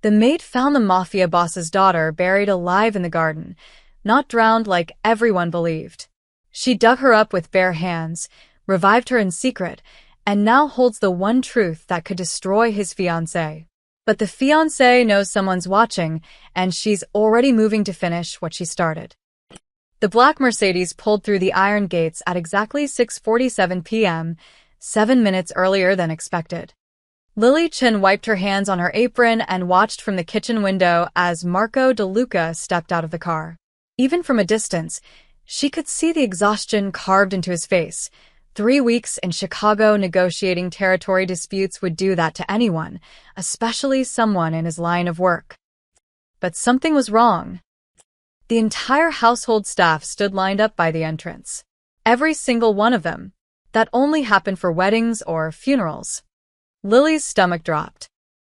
The maid found the Mafia boss's daughter buried alive in the garden, not drowned like everyone believed. She dug her up with bare hands, revived her in secret, and now holds the one truth that could destroy his fiancée. But the fiancée knows someone's watching, and she's already moving to finish what she started. The black Mercedes pulled through the iron gates at exactly 6:47 p.m., 7 minutes earlier than expected. Lily Chin wiped her hands on her apron and watched from the kitchen window as Marco DeLuca stepped out of the car. Even from a distance, she could see the exhaustion carved into his face. 3 weeks in Chicago negotiating territory disputes would do that to anyone, especially someone in his line of work. But something was wrong. The entire household staff stood lined up by the entrance. Every single one of them. That only happened for weddings or funerals. Lily's stomach dropped.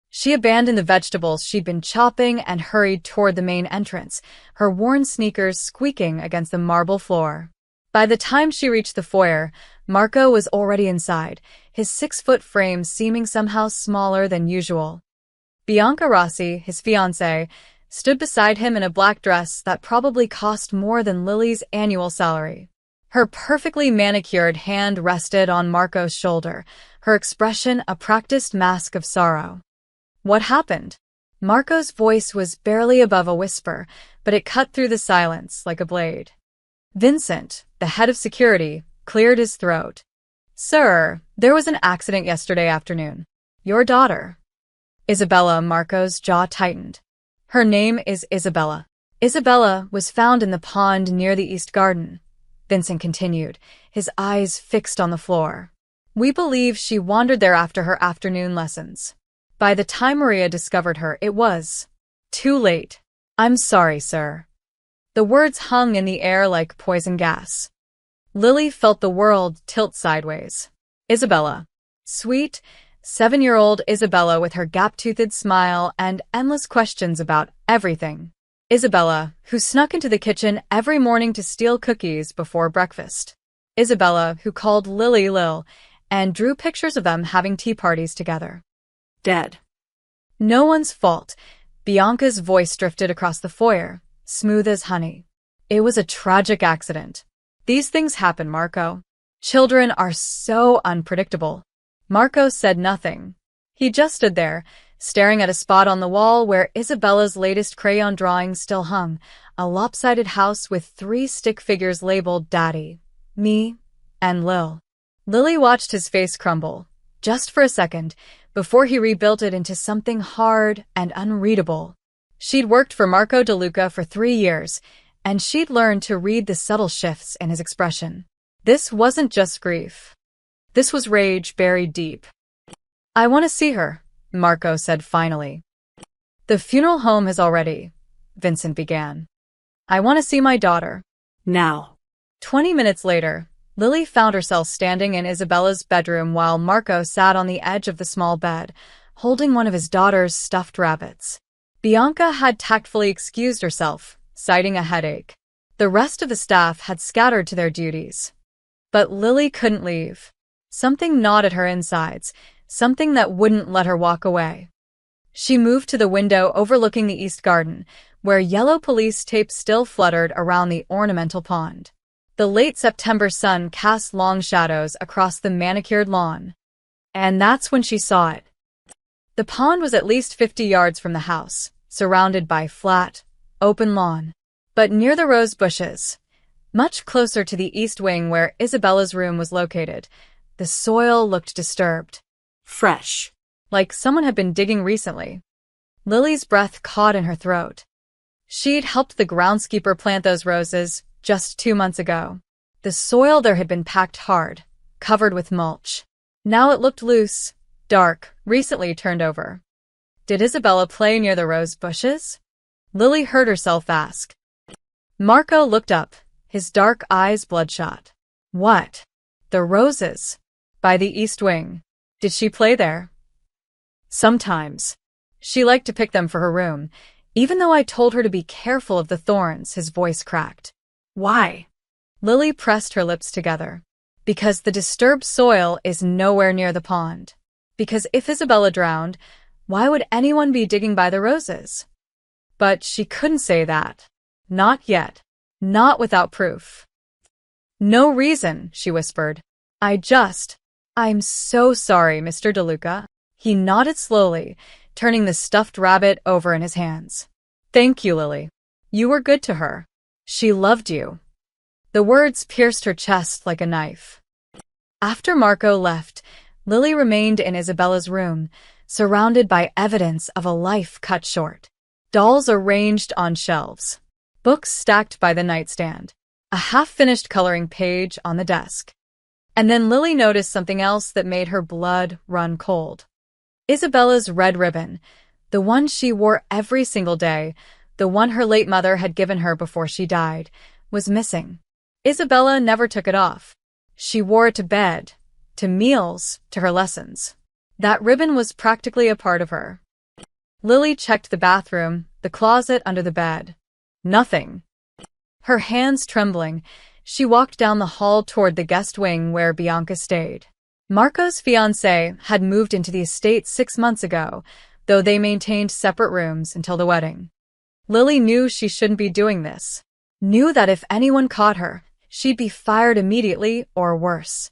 She abandoned the vegetables she'd been chopping and hurried toward the main entrance, her worn sneakers squeaking against the marble floor. By the time she reached the foyer, Marco was already inside, his 6-foot frame seeming somehow smaller than usual. Bianca Rossi, his fiancée, stood beside him in a black dress that probably cost more than Lily's annual salary. Her perfectly manicured hand rested on Marco's shoulder, her expression a practiced mask of sorrow. What happened? Marco's voice was barely above a whisper, but it cut through the silence like a blade. Vincent, the head of security, cleared his throat. Sir, there was an accident yesterday afternoon. Your daughter. Isabella. Marco's jaw tightened. Her name is Isabella. Isabella was found in the pond near the East Garden. Vincent continued, his eyes fixed on the floor. We believe she wandered there after her afternoon lessons. By the time Maria discovered her, it was too late. I'm sorry, sir. The words hung in the air like poison gas. Lily felt the world tilt sideways. Isabella. Sweet, 7-year-old Isabella with her gap-toothed smile and endless questions about everything. Isabella, who snuck into the kitchen every morning to steal cookies before breakfast. Isabella, who called Lily Lil and drew pictures of them having tea parties together. Dead. No one's fault. Bianca's voice drifted across the foyer, smooth as honey. It was a tragic accident. These things happen, Marco. Children are so unpredictable. Marco said nothing. He just stood there, staring at a spot on the wall where Isabella's latest crayon drawing still hung, a lopsided house with 3 stick figures labeled Daddy, Me, and Lil. Lily watched his face crumble, just for a second, before he rebuilt it into something hard and unreadable. She'd worked for Marco DeLuca for 3 years, and she'd learned to read the subtle shifts in his expression. This wasn't just grief. This was rage buried deep. I want to see her, Marco said finally. The funeral home has already, Vincent began. I want to see my daughter. Now. 20 minutes later, Lily found herself standing in Isabella's bedroom while Marco sat on the edge of the small bed, holding one of his daughter's stuffed rabbits. Bianca had tactfully excused herself, citing a headache. The rest of the staff had scattered to their duties. But Lily couldn't leave. Something gnawed at her insides, something that wouldn't let her walk away. She moved to the window overlooking the East Garden, where yellow police tape still fluttered around the ornamental pond. The late September sun cast long shadows across the manicured lawn. And that's when she saw it. The pond was at least 50 yards from the house, surrounded by flat, open lawn. But near the rose bushes, much closer to the east wing where Isabella's room was located, the soil looked disturbed. Fresh. Like someone had been digging recently. Lily's breath caught in her throat. She'd helped the groundskeeper plant those roses just 2 months ago. The soil there had been packed hard, covered with mulch. Now it looked loose, dark, recently turned over. Did Isabella play near the rose bushes? Lily heard herself ask. Marco looked up, his dark eyes bloodshot. What? The roses. By the east wing. Did she play there? Sometimes. She liked to pick them for her room, even though I told her to be careful of the thorns. His voice cracked. Why? Lily pressed her lips together. Because the disturbed soil is nowhere near the pond. Because if Isabella drowned, Why would anyone be digging by the roses? But she couldn't say that. Not yet. Not without proof. No reason, she whispered. I'm so sorry, Mr. DeLuca. He nodded slowly, turning the stuffed rabbit over in his hands. Thank you, Lily. You were good to her. She loved you. The words pierced her chest like a knife. After Marco left, Lily remained in Isabella's room, surrounded by evidence of a life cut short. Dolls arranged on shelves. Books stacked by the nightstand. A half-finished coloring page on the desk. And then Lily noticed something else that made her blood run cold. Isabella's red ribbon, the one she wore every single day, the one her late mother had given her before she died, was missing. Isabella never took it off. She wore it to bed, to meals, to her lessons. That ribbon was practically a part of her. Lily checked the bathroom, the closet under the bed. Nothing. Her hands trembling, she walked down the hall toward the guest wing where Bianca stayed. Marco's fiancée had moved into the estate 6 months ago, though they maintained separate rooms until the wedding. Lily knew she shouldn't be doing this. Knew that if anyone caught her, she'd be fired immediately or worse.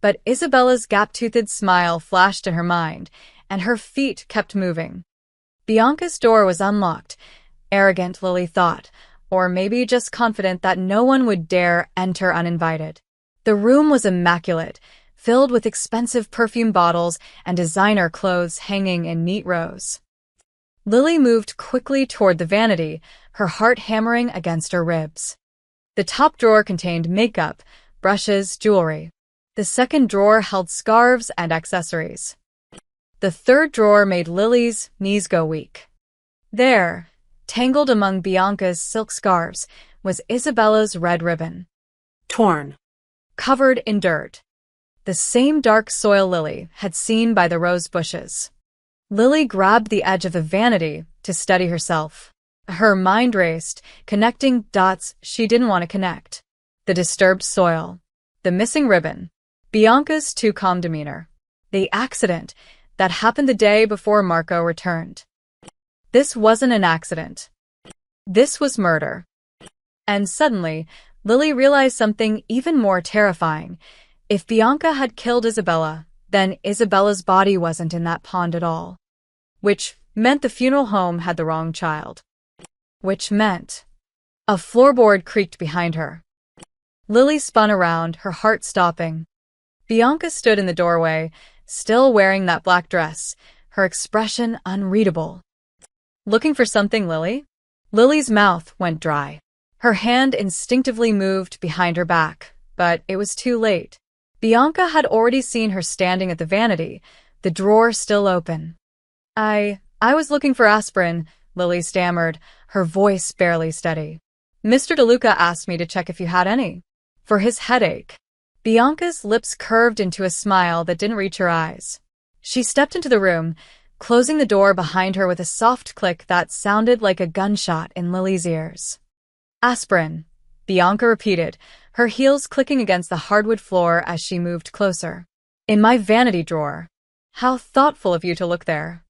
But Isabella's gap-toothed smile flashed in her mind, and her feet kept moving. Bianca's door was unlocked. Arrogant, Lily thought, or maybe just confident that no one would dare enter uninvited. The room was immaculate, filled with expensive perfume bottles and designer clothes hanging in neat rows. Lily moved quickly toward the vanity, her heart hammering against her ribs. The top drawer contained makeup, brushes, jewelry. The second drawer held scarves and accessories. The third drawer made Lily's knees go weak. There, tangled among Bianca's silk scarves, was Isabella's red ribbon. Torn. Covered in dirt. The same dark soil Lily had seen by the rose bushes. Lily grabbed the edge of the vanity to steady herself. Her mind raced, connecting dots she didn't want to connect. The disturbed soil. The missing ribbon. Bianca's too calm demeanor. The accident that happened the day before Marco returned. This wasn't an accident. This was murder. And suddenly, Lily realized something even more terrifying. If Bianca had killed Isabella, then Isabella's body wasn't in that pond at all. Which meant the funeral home had the wrong child. Which meant... A floorboard creaked behind her. Lily spun around, her heart stopping. Bianca stood in the doorway, still wearing that black dress, her expression unreadable. Looking for something, Lily? Lily's mouth went dry. Her hand instinctively moved behind her back, but it was too late. Bianca had already seen her standing at the vanity, the drawer still open. I was looking for aspirin, Lily stammered, her voice barely steady. Mr. DeLuca asked me to check if you had any. For his headache. Bianca's lips curved into a smile that didn't reach her eyes. She stepped into the room, closing the door behind her with a soft click that sounded like a gunshot in Lily's ears. Aspirin, Bianca repeated, her heels clicking against the hardwood floor as she moved closer. In my vanity drawer. How thoughtful of you to look there.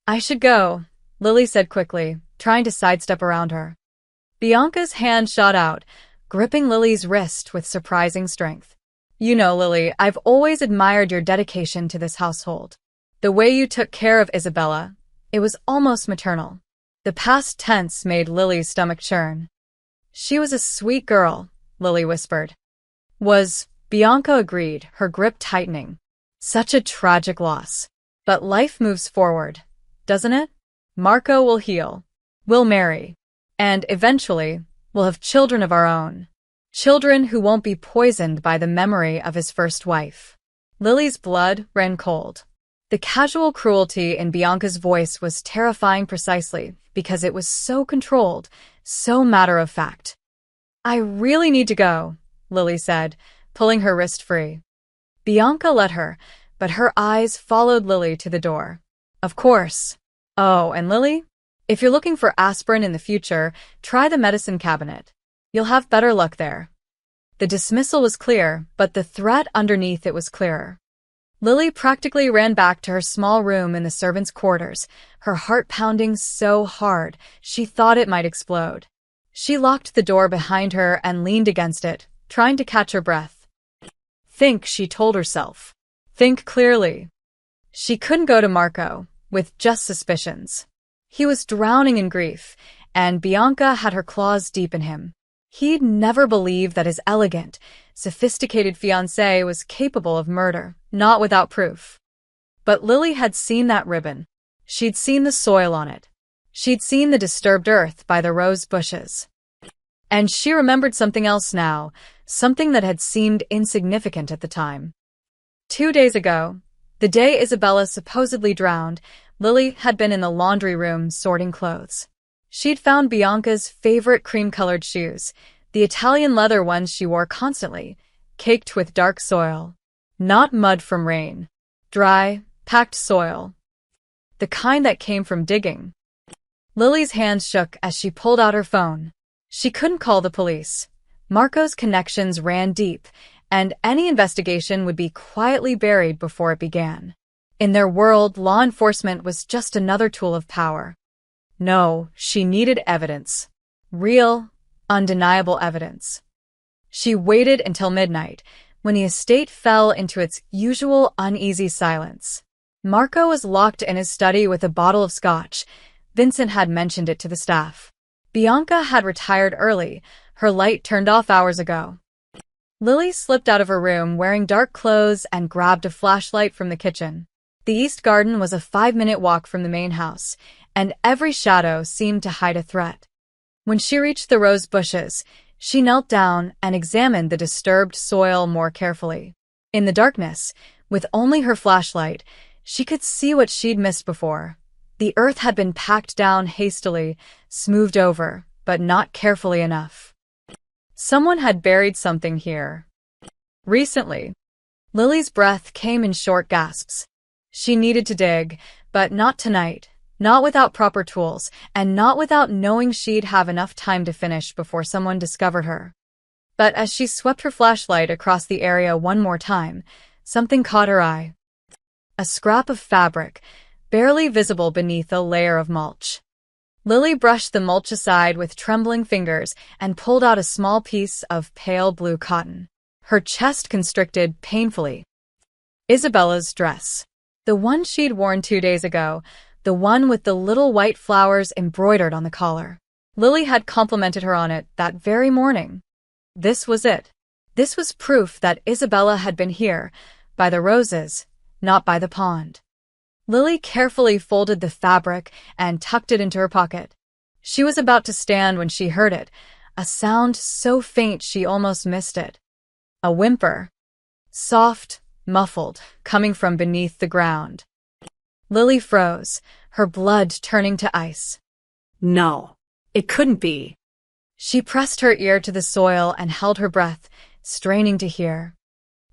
I should go, Lily said quickly, trying to sidestep around her. Bianca's hand shot out, gripping Lily's wrist with surprising strength. You know, Lily, I've always admired your dedication to this household. The way you took care of Isabella, it was almost maternal. The past tense made Lily's stomach churn. She was a sweet girl, Lily whispered. Bianca agreed, her grip tightening. Such a tragic loss. But life moves forward, doesn't it? Marco will heal. We'll marry. And eventually, we'll have children of our own. Children who won't be poisoned by the memory of his first wife. Lily's blood ran cold. The casual cruelty in Bianca's voice was terrifying precisely because it was so controlled, so matter-of-fact. I really need to go, Lily said, pulling her wrist free. Bianca let her, but her eyes followed Lily to the door. Of course. Oh, and Lily? If you're looking for aspirin in the future, try the medicine cabinet. You'll have better luck there. The dismissal was clear, but the threat underneath it was clearer. Lily practically ran back to her small room in the servants' quarters, her heart pounding so hard she thought it might explode. She locked the door behind her and leaned against it, trying to catch her breath. Think, she told herself. Think clearly. She couldn't go to Marco with just suspicions. He was drowning in grief, and Bianca had her claws deep in him. He'd never believed that his elegant, sophisticated fiancée was capable of murder, not without proof. But Lily had seen that ribbon. She'd seen the soil on it. She'd seen the disturbed earth by the rose bushes. And she remembered something else now, something that had seemed insignificant at the time. 2 days ago, the day Isabella supposedly drowned, Lily had been in the laundry room sorting clothes. She'd found Bianca's favorite cream-colored shoes, the Italian leather ones she wore constantly, caked with dark soil. Not mud from rain. Dry, packed soil. The kind that came from digging. Lily's hands shook as she pulled out her phone. She couldn't call the police. Marco's connections ran deep, and any investigation would be quietly buried before it began. In their world, law enforcement was just another tool of power. No, she needed evidence. Real, undeniable evidence. She waited until midnight, when the estate fell into its usual uneasy silence. Marco was locked in his study with a bottle of scotch. Vincent had mentioned it to the staff. Bianca had retired early, her light turned off hours ago. Lily slipped out of her room wearing dark clothes and grabbed a flashlight from the kitchen. The east garden was a 5-minute walk from the main house, and every shadow seemed to hide a threat. When she reached the rose bushes, she knelt down and examined the disturbed soil more carefully. In the darkness, with only her flashlight, she could see what she'd missed before. The earth had been packed down hastily, smoothed over, but not carefully enough. Someone had buried something here. Recently. Lily's breath came in short gasps. She needed to dig, but not tonight, not without proper tools, and not without knowing she'd have enough time to finish before someone discovered her. But as she swept her flashlight across the area one more time, something caught her eye. A scrap of fabric, barely visible beneath a layer of mulch. Lily brushed the mulch aside with trembling fingers and pulled out a small piece of pale blue cotton. Her chest constricted painfully. Isabella's dress. The one she'd worn 2 days ago, the one with the little white flowers embroidered on the collar. Lily had complimented her on it that very morning. This was it. This was proof that Isabella had been here, by the roses, not by the pond. Lily carefully folded the fabric and tucked it into her pocket. She was about to stand when she heard it, a sound so faint she almost missed it. A whimper. Soft, muffled, coming from beneath the ground. Lily froze, her blood turning to ice. No, it couldn't be. She pressed her ear to the soil and held her breath, straining to hear.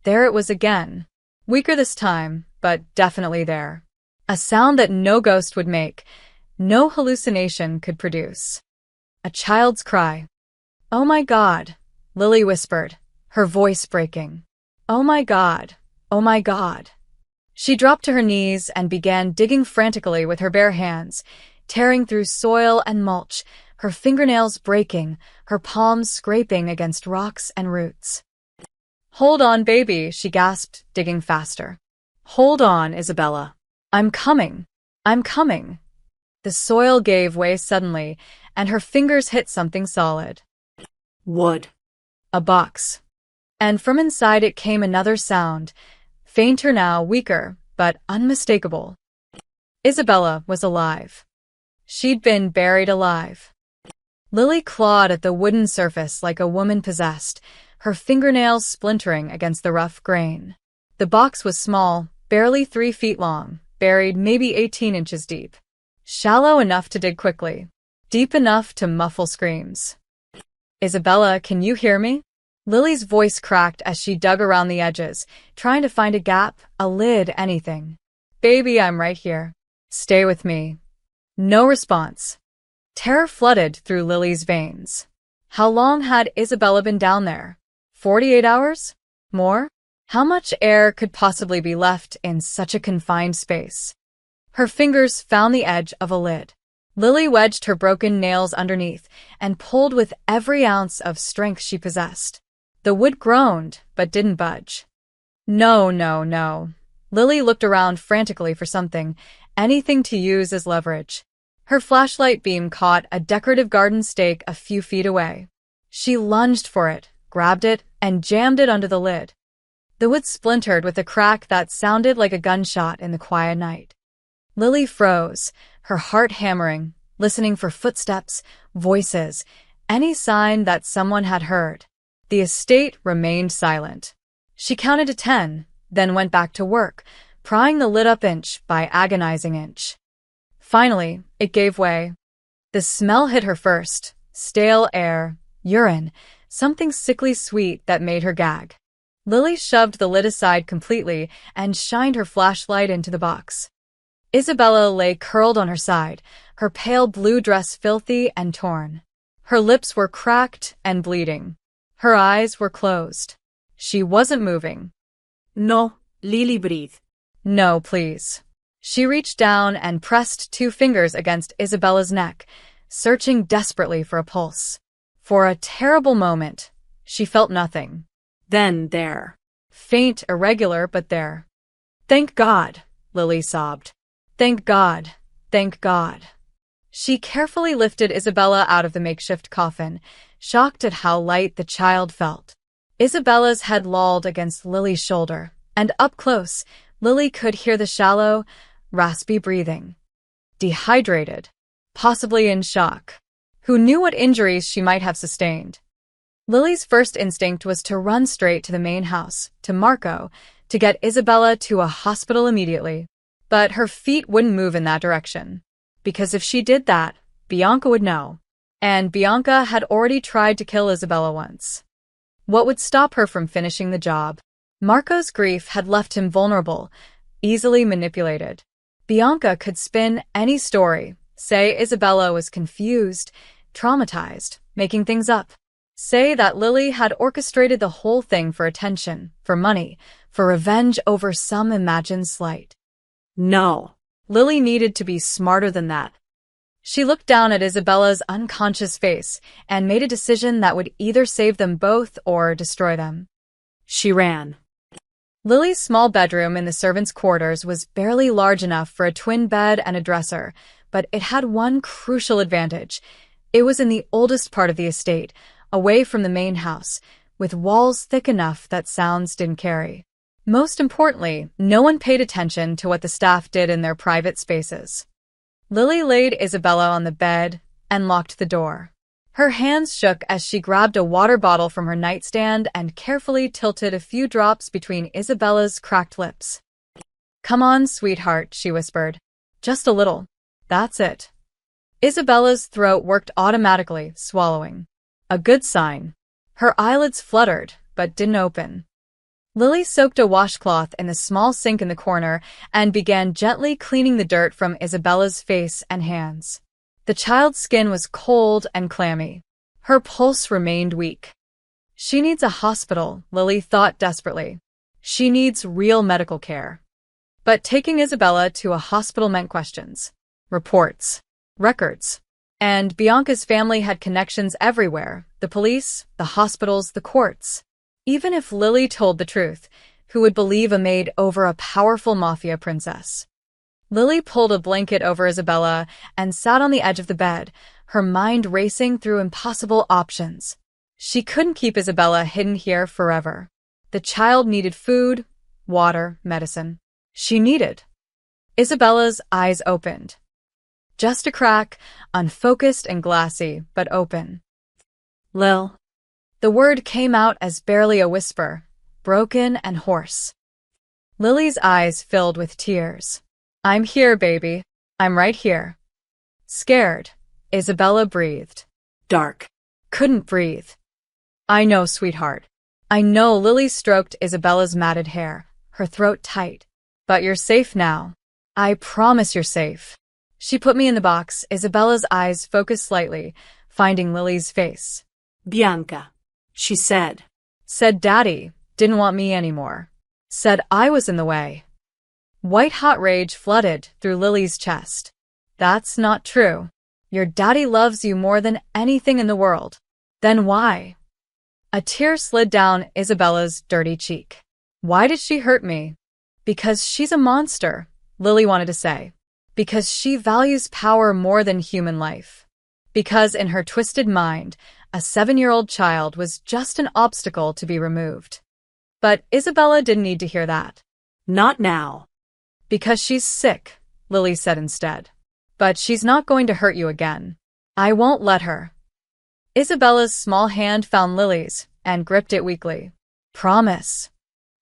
There it was again. Weaker this time, but definitely there. A sound that no ghost would make, no hallucination could produce. A child's cry. "Oh my God," Lily whispered, her voice breaking. "Oh my God, oh my God." She dropped to her knees and began digging frantically with her bare hands, tearing through soil and mulch, her fingernails breaking, her palms scraping against rocks and roots. "Hold on, baby," she gasped, digging faster. "Hold on, Isabella. I'm coming. I'm coming." The soil gave way suddenly, and her fingers hit something solid. Wood. A box. And from inside it came another sound, fainter now, weaker, but unmistakable. Isabella was alive. She'd been buried alive. Lily clawed at the wooden surface like a woman possessed, her fingernails splintering against the rough grain. The box was small, barely 3 feet long, buried maybe 18 inches deep. Shallow enough to dig quickly, deep enough to muffle screams. "Isabella, can you hear me?" Lily's voice cracked as she dug around the edges, trying to find a gap, a lid, anything. "Baby, I'm right here. Stay with me." No response. Terror flooded through Lily's veins. How long had Isabella been down there? 48 hours? More? How much air could possibly be left in such a confined space? Her fingers found the edge of a lid. Lily wedged her broken nails underneath and pulled with every ounce of strength she possessed. The wood groaned, but didn't budge. No, no, no. Lily looked around frantically for something, anything to use as leverage. Her flashlight beam caught a decorative garden stake a few feet away. She lunged for it, grabbed it, and jammed it under the lid. The wood splintered with a crack that sounded like a gunshot in the quiet night. Lily froze, her heart hammering, listening for footsteps, voices, any sign that someone had heard. The estate remained silent. She counted to 10, then went back to work, prying the lid up inch by agonizing inch. Finally, it gave way. The smell hit her first, stale air, urine, something sickly sweet that made her gag. Lily shoved the lid aside completely and shined her flashlight into the box. Isabella lay curled on her side, her pale blue dress filthy and torn. Her lips were cracked and bleeding. Her eyes were closed. She wasn't moving. No, Lily, breathe. No, please. She reached down and pressed 2 fingers against Isabella's neck, searching desperately for a pulse. For a terrible moment, she felt nothing. Then there. Faint, irregular, but there. Thank God, Lily sobbed. Thank God, thank God. She carefully lifted Isabella out of the makeshift coffin, shocked at how light the child felt. Isabella's head lolled against Lily's shoulder, and up close, Lily could hear the shallow, raspy breathing. Dehydrated, possibly in shock. Who knew what injuries she might have sustained? Lily's first instinct was to run straight to the main house, to Marco, to get Isabella to a hospital immediately. But her feet wouldn't move in that direction. Because if she did that, Bianca would know. And Bianca had already tried to kill Isabella once. What would stop her from finishing the job? Marco's grief had left him vulnerable, easily manipulated. Bianca could spin any story, say Isabella was confused, traumatized, making things up. Say that Lily had orchestrated the whole thing for attention, for money, for revenge over some imagined slight. No. Lily needed to be smarter than that. She looked down at Isabella's unconscious face and made a decision that would either save them both or destroy them. She ran. Lily's small bedroom in the servants' quarters was barely large enough for a twin bed and a dresser, but it had one crucial advantage. It was in the oldest part of the estate, away from the main house, with walls thick enough that sounds didn't carry. Most importantly, no one paid attention to what the staff did in their private spaces. Lily laid Isabella on the bed and locked the door. Her hands shook as she grabbed a water bottle from her nightstand and carefully tilted a few drops between Isabella's cracked lips. "Come on, sweetheart," she whispered. "Just a little. That's it." Isabella's throat worked automatically, swallowing. A good sign. Her eyelids fluttered, but didn't open. Lily soaked a washcloth in the small sink in the corner and began gently cleaning the dirt from Isabella's face and hands. The child's skin was cold and clammy. Her pulse remained weak. She needs a hospital, Lily thought desperately. She needs real medical care. But taking Isabella to a hospital meant questions, reports, records. And Bianca's family had connections everywhere, the police, the hospitals, the courts. Even if Lily told the truth, who would believe a maid over a powerful Mafia princess? Lily pulled a blanket over Isabella and sat on the edge of the bed, her mind racing through impossible options. She couldn't keep Isabella hidden here forever. The child needed food, water, medicine. She needed. Isabella's eyes opened. Just a crack, unfocused and glassy, but open. Lil. The word came out as barely a whisper, broken and hoarse. Lily's eyes filled with tears. "I'm here, baby. I'm right here." Scared, Isabella breathed. Dark. Couldn't breathe. "I know, sweetheart. I know." Lily stroked Isabella's matted hair, her throat tight. "But you're safe now. I promise you're safe." She put me in the box. Isabella's eyes focused slightly, finding Lily's face. Bianca, she said. Said Daddy didn't want me anymore. said I was in the way. White-hot rage flooded through Lily's chest. That's not true. Your daddy loves you more than anything in the world. Then why? A tear slid down Isabella's dirty cheek. Why did she hurt me? Because she's a monster, Lily wanted to say. Because she values power more than human life. Because in her twisted mind, a 7-year-old child was just an obstacle to be removed. But Isabella didn't need to hear that. Not now. Because she's sick, Lily said instead. But she's not going to hurt you again. I won't let her. Isabella's small hand found Lily's and gripped it weakly. Promise.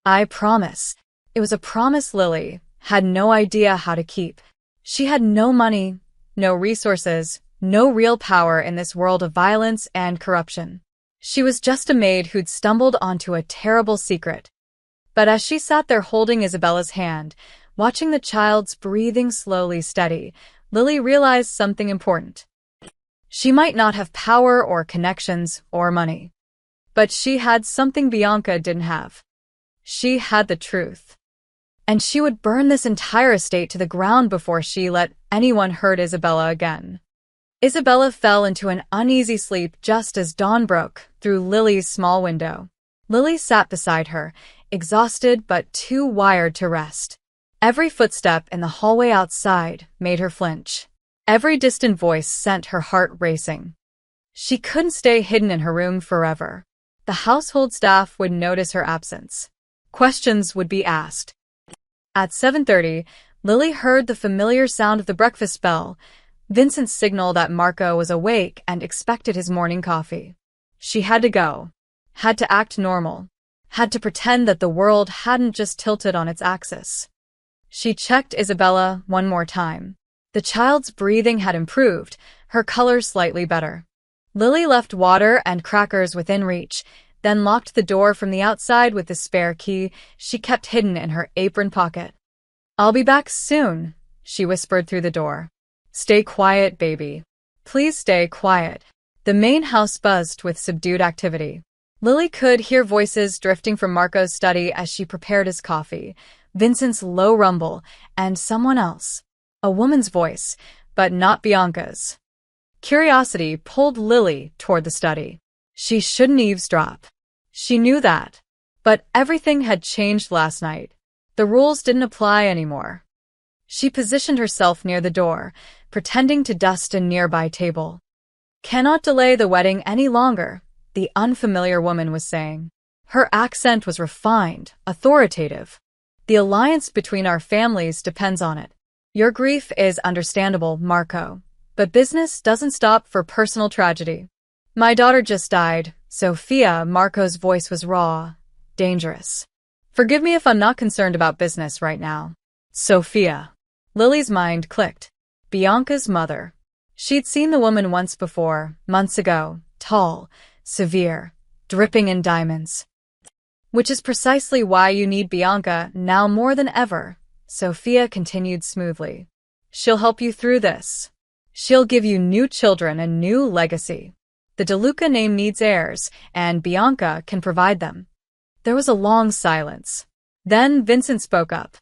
I promise. It was a promise Lily had no idea how to keep. She had no money, no resources, no real power in this world of violence and corruption. She was just a maid who'd stumbled onto a terrible secret. But as she sat there holding Isabella's hand, watching the child's breathing slowly steady, Lily realized something important. She might not have power or connections or money. But she had something Bianca didn't have. She had the truth. And she would burn this entire estate to the ground before she let anyone hurt Isabella again. Isabella fell into an uneasy sleep just as dawn broke through Lily's small window. Lily sat beside her, exhausted but too wired to rest. Every footstep in the hallway outside made her flinch. Every distant voice sent her heart racing. She couldn't stay hidden in her room forever. The household staff would notice her absence. Questions would be asked. At 7:30, Lily heard the familiar sound of the breakfast bell, Vincent's signal that Marco was awake and expected his morning coffee. She had to go. Had to act normal. Had to pretend that the world hadn't just tilted on its axis. She checked Isabella one more time. The child's breathing had improved, her color slightly better. Lily left water and crackers within reach, then locked the door from the outside with the spare key she kept hidden in her apron pocket. I'll be back soon, she whispered through the door. Stay quiet, baby. Please stay quiet. The main house buzzed with subdued activity. Lily could hear voices drifting from Marco's study as she prepared his coffee, Vincent's low rumble, and someone else. A woman's voice, but not Bianca's. Curiosity pulled Lily toward the study. She shouldn't eavesdrop. She knew that. But everything had changed last night. The rules didn't apply anymore. She positioned herself near the door, pretending to dust a nearby table. Cannot delay the wedding any longer, the unfamiliar woman was saying. Her accent was refined, authoritative. The alliance between our families depends on it. Your grief is understandable, Marco. But business doesn't stop for personal tragedy. My daughter just died, Sophia. Marco's voice was raw, dangerous. Forgive me if I'm not concerned about business right now. Sophia. Lily's mind clicked. Bianca's mother. She'd seen the woman once before, months ago, tall, severe, dripping in diamonds. Which is precisely why you need Bianca now more than ever, Sophia continued smoothly. She'll help you through this. She'll give you new children and new legacy. The DeLuca name needs heirs, and Bianca can provide them. There was a long silence. Then Vincent spoke up.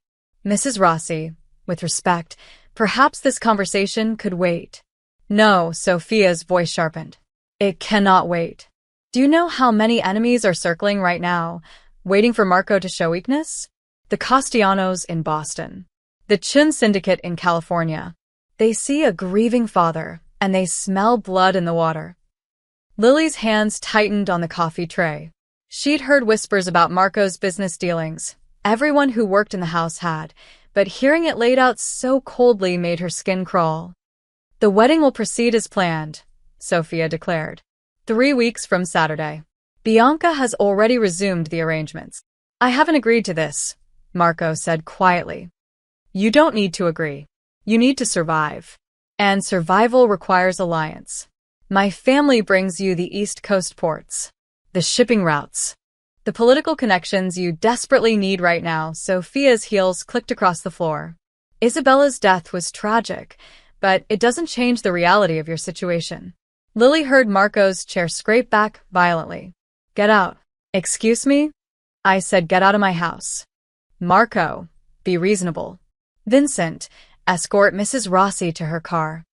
Mrs. Rossi, with respect, perhaps this conversation could wait. No, Sophia's voice sharpened. It cannot wait. Do you know how many enemies are circling right now, waiting for Marco to show weakness? The Castellanos in Boston. The Chun Syndicate in California. They see a grieving father, and they smell blood in the water. Lily's hands tightened on the coffee tray. She'd heard whispers about Marco's business dealings. Everyone who worked in the house had, but hearing it laid out so coldly made her skin crawl. The wedding will proceed as planned, Sophia declared. 3 weeks from Saturday. Bianca has already resumed the arrangements. I haven't agreed to this, Marco said quietly. You don't need to agree. You need to survive. And survival requires alliance. My family brings you the East Coast ports, the shipping routes, the political connections you desperately need right now. Sophia's heels clicked across the floor. Isabella's death was tragic, but it doesn't change the reality of your situation. Lily heard Marco's chair scrape back violently. Get out. Excuse me? I said get out of my house. Marco, be reasonable. Vincent, escort Mrs. Rossi to her car.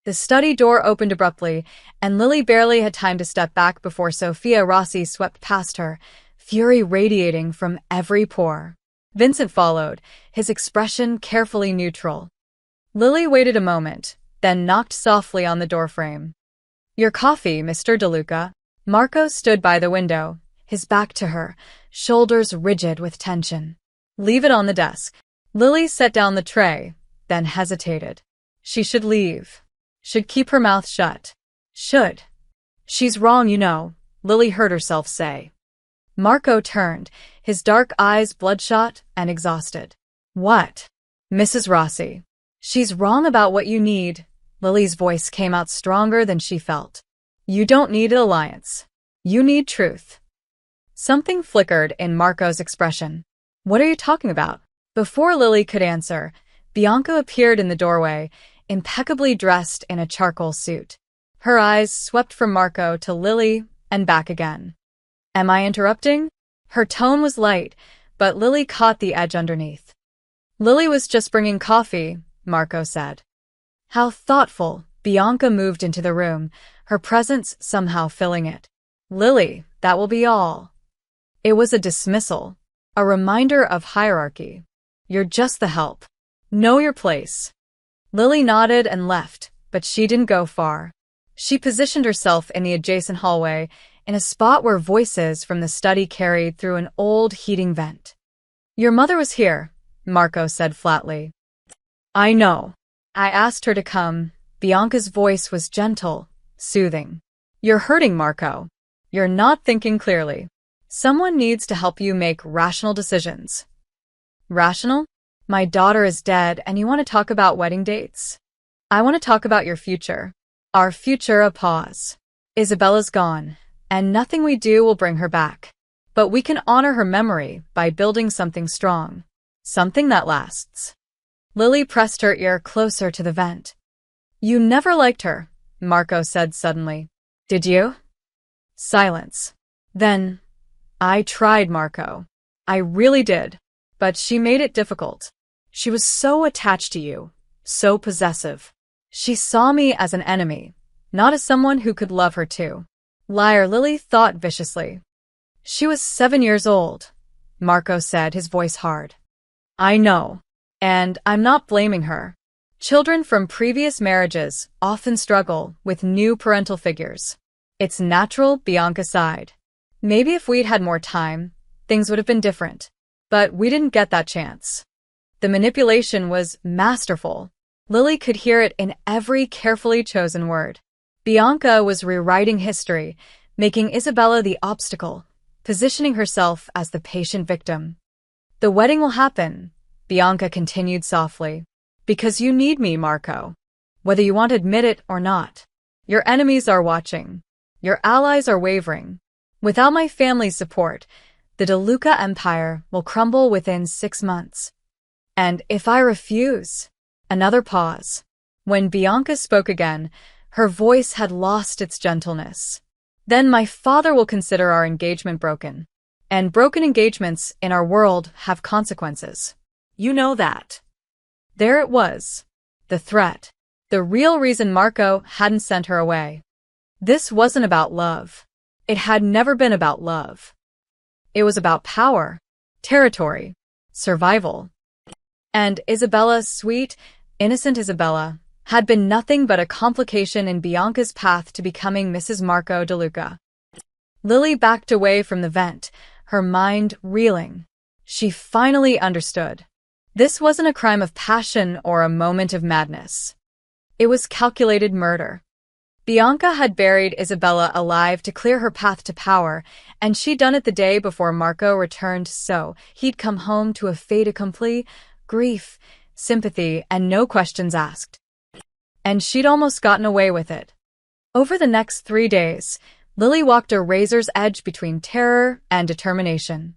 The study door opened abruptly, and Lily barely had time to step back before Sophia Rossi swept past her, fury radiating from every pore. Vincent followed, his expression carefully neutral. Lily waited a moment, then knocked softly on the doorframe. Your coffee, Mr. DeLuca. Marco stood by the window, his back to her, shoulders rigid with tension. Leave it on the desk. Lily set down the tray, then hesitated. She should leave. Should keep her mouth shut. Should. She's wrong, you know, Lily heard herself say. Marco turned, his dark eyes bloodshot and exhausted. What? Mrs. Rossi. She's wrong about what you need. Lily's voice came out stronger than she felt. You don't need an alliance. You need truth. Something flickered in Marco's expression. What are you talking about? Before Lily could answer, Bianca appeared in the doorway, impeccably dressed in a charcoal suit. Her eyes swept from Marco to Lily and back again. Am I interrupting? Her tone was light, but Lily caught the edge underneath. Lily was just bringing coffee, Marco said. How thoughtful. Bianca moved into the room, her presence somehow filling it. Lily, that will be all. It was a dismissal, a reminder of hierarchy. You're just the help. Know your place. Lily nodded and left, but she didn't go far. She positioned herself in the adjacent hallway, in a spot where voices from the study carried through an old heating vent. Your mother was here, Marco said flatly. I know. I asked her to come. Bianca's voice was gentle, soothing. You're hurting, Marco. You're not thinking clearly. Someone needs to help you make rational decisions. Rational? My daughter is dead and you want to talk about wedding dates? I want to talk about your future. Our future. A pause. Isabella's gone, and nothing we do will bring her back. But we can honor her memory by building something strong. Something that lasts. Lily pressed her ear closer to the vent. You never liked her, Marco said suddenly. Did you? Silence. Then, I tried, Marco. I really did. But she made it difficult. She was so attached to you, so possessive. She saw me as an enemy, not as someone who could love her too. Liar, Lily thought viciously. She was 7 years old, Marco said, his voice hard. I know. And I'm not blaming her. Children from previous marriages often struggle with new parental figures. It's natural, Bianca sighed. Maybe if we'd had more time, things would have been different. But we didn't get that chance. The manipulation was masterful. Lily could hear it in every carefully chosen word. Bianca was rewriting history, making Isabella the obstacle, positioning herself as the patient victim. The wedding will happen, Bianca continued softly. Because you need me, Marco. Whether you want to admit it or not. Your enemies are watching. Your allies are wavering. Without my family's support, the DeLuca empire will crumble within 6 months. And if I refuse? Another pause. When Bianca spoke again, her voice had lost its gentleness. Then my father will consider our engagement broken. And broken engagements in our world have consequences. You know that. There it was. The threat. The real reason Marco hadn't sent her away. This wasn't about love. It had never been about love. It was about power, territory, survival. And Isabella, sweet, innocent Isabella, had been nothing but a complication in Bianca's path to becoming Mrs. Marco DeLuca. Lily backed away from the vent, her mind reeling. She finally understood. This wasn't a crime of passion or a moment of madness. It was calculated murder. Bianca had buried Isabella alive to clear her path to power, and she'd done it the day before Marco returned, so he'd come home to a fait accompli, grief, sympathy, and no questions asked. And she'd almost gotten away with it. Over the next 3 days, Lily walked a razor's edge between terror and determination.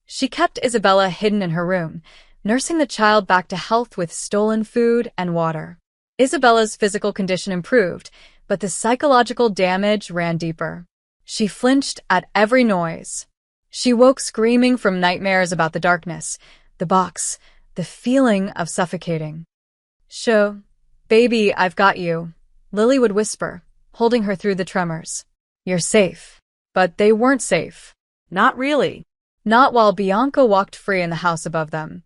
She kept Isabella hidden in her room, nursing the child back to health with stolen food and water. Isabella's physical condition improved, but the psychological damage ran deeper. She flinched at every noise. She woke screaming from nightmares about the darkness, the box, the feeling of suffocating. "Sho, baby, I've got you," Lily would whisper, holding her through the tremors. "You're safe." But they weren't safe. Not really. Not while Bianca walked free in the house above them.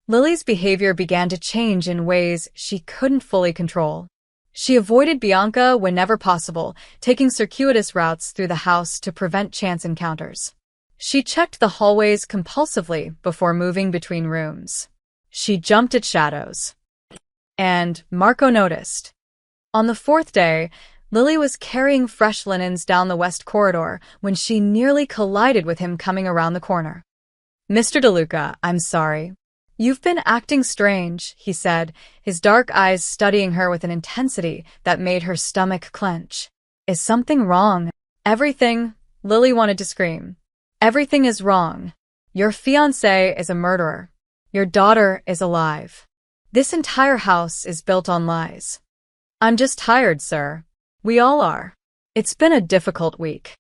Lily's behavior began to change in ways she couldn't fully control. She avoided Bianca whenever possible, taking circuitous routes through the house to prevent chance encounters. She checked the hallways compulsively before moving between rooms. She jumped at shadows. And Marco noticed. On the fourth day, Lily was carrying fresh linens down the west corridor when she nearly collided with him coming around the corner. "Mr. DeLuca, I'm sorry. You've been acting strange," he said, his dark eyes studying her with an intensity that made her stomach clench. "Is something wrong?" "Everything," Lily wanted to scream. "Everything is wrong. Your fiancé is a murderer. Your daughter is alive. This entire house is built on lies." "I'm just tired, sir. We all are. It's been a difficult week."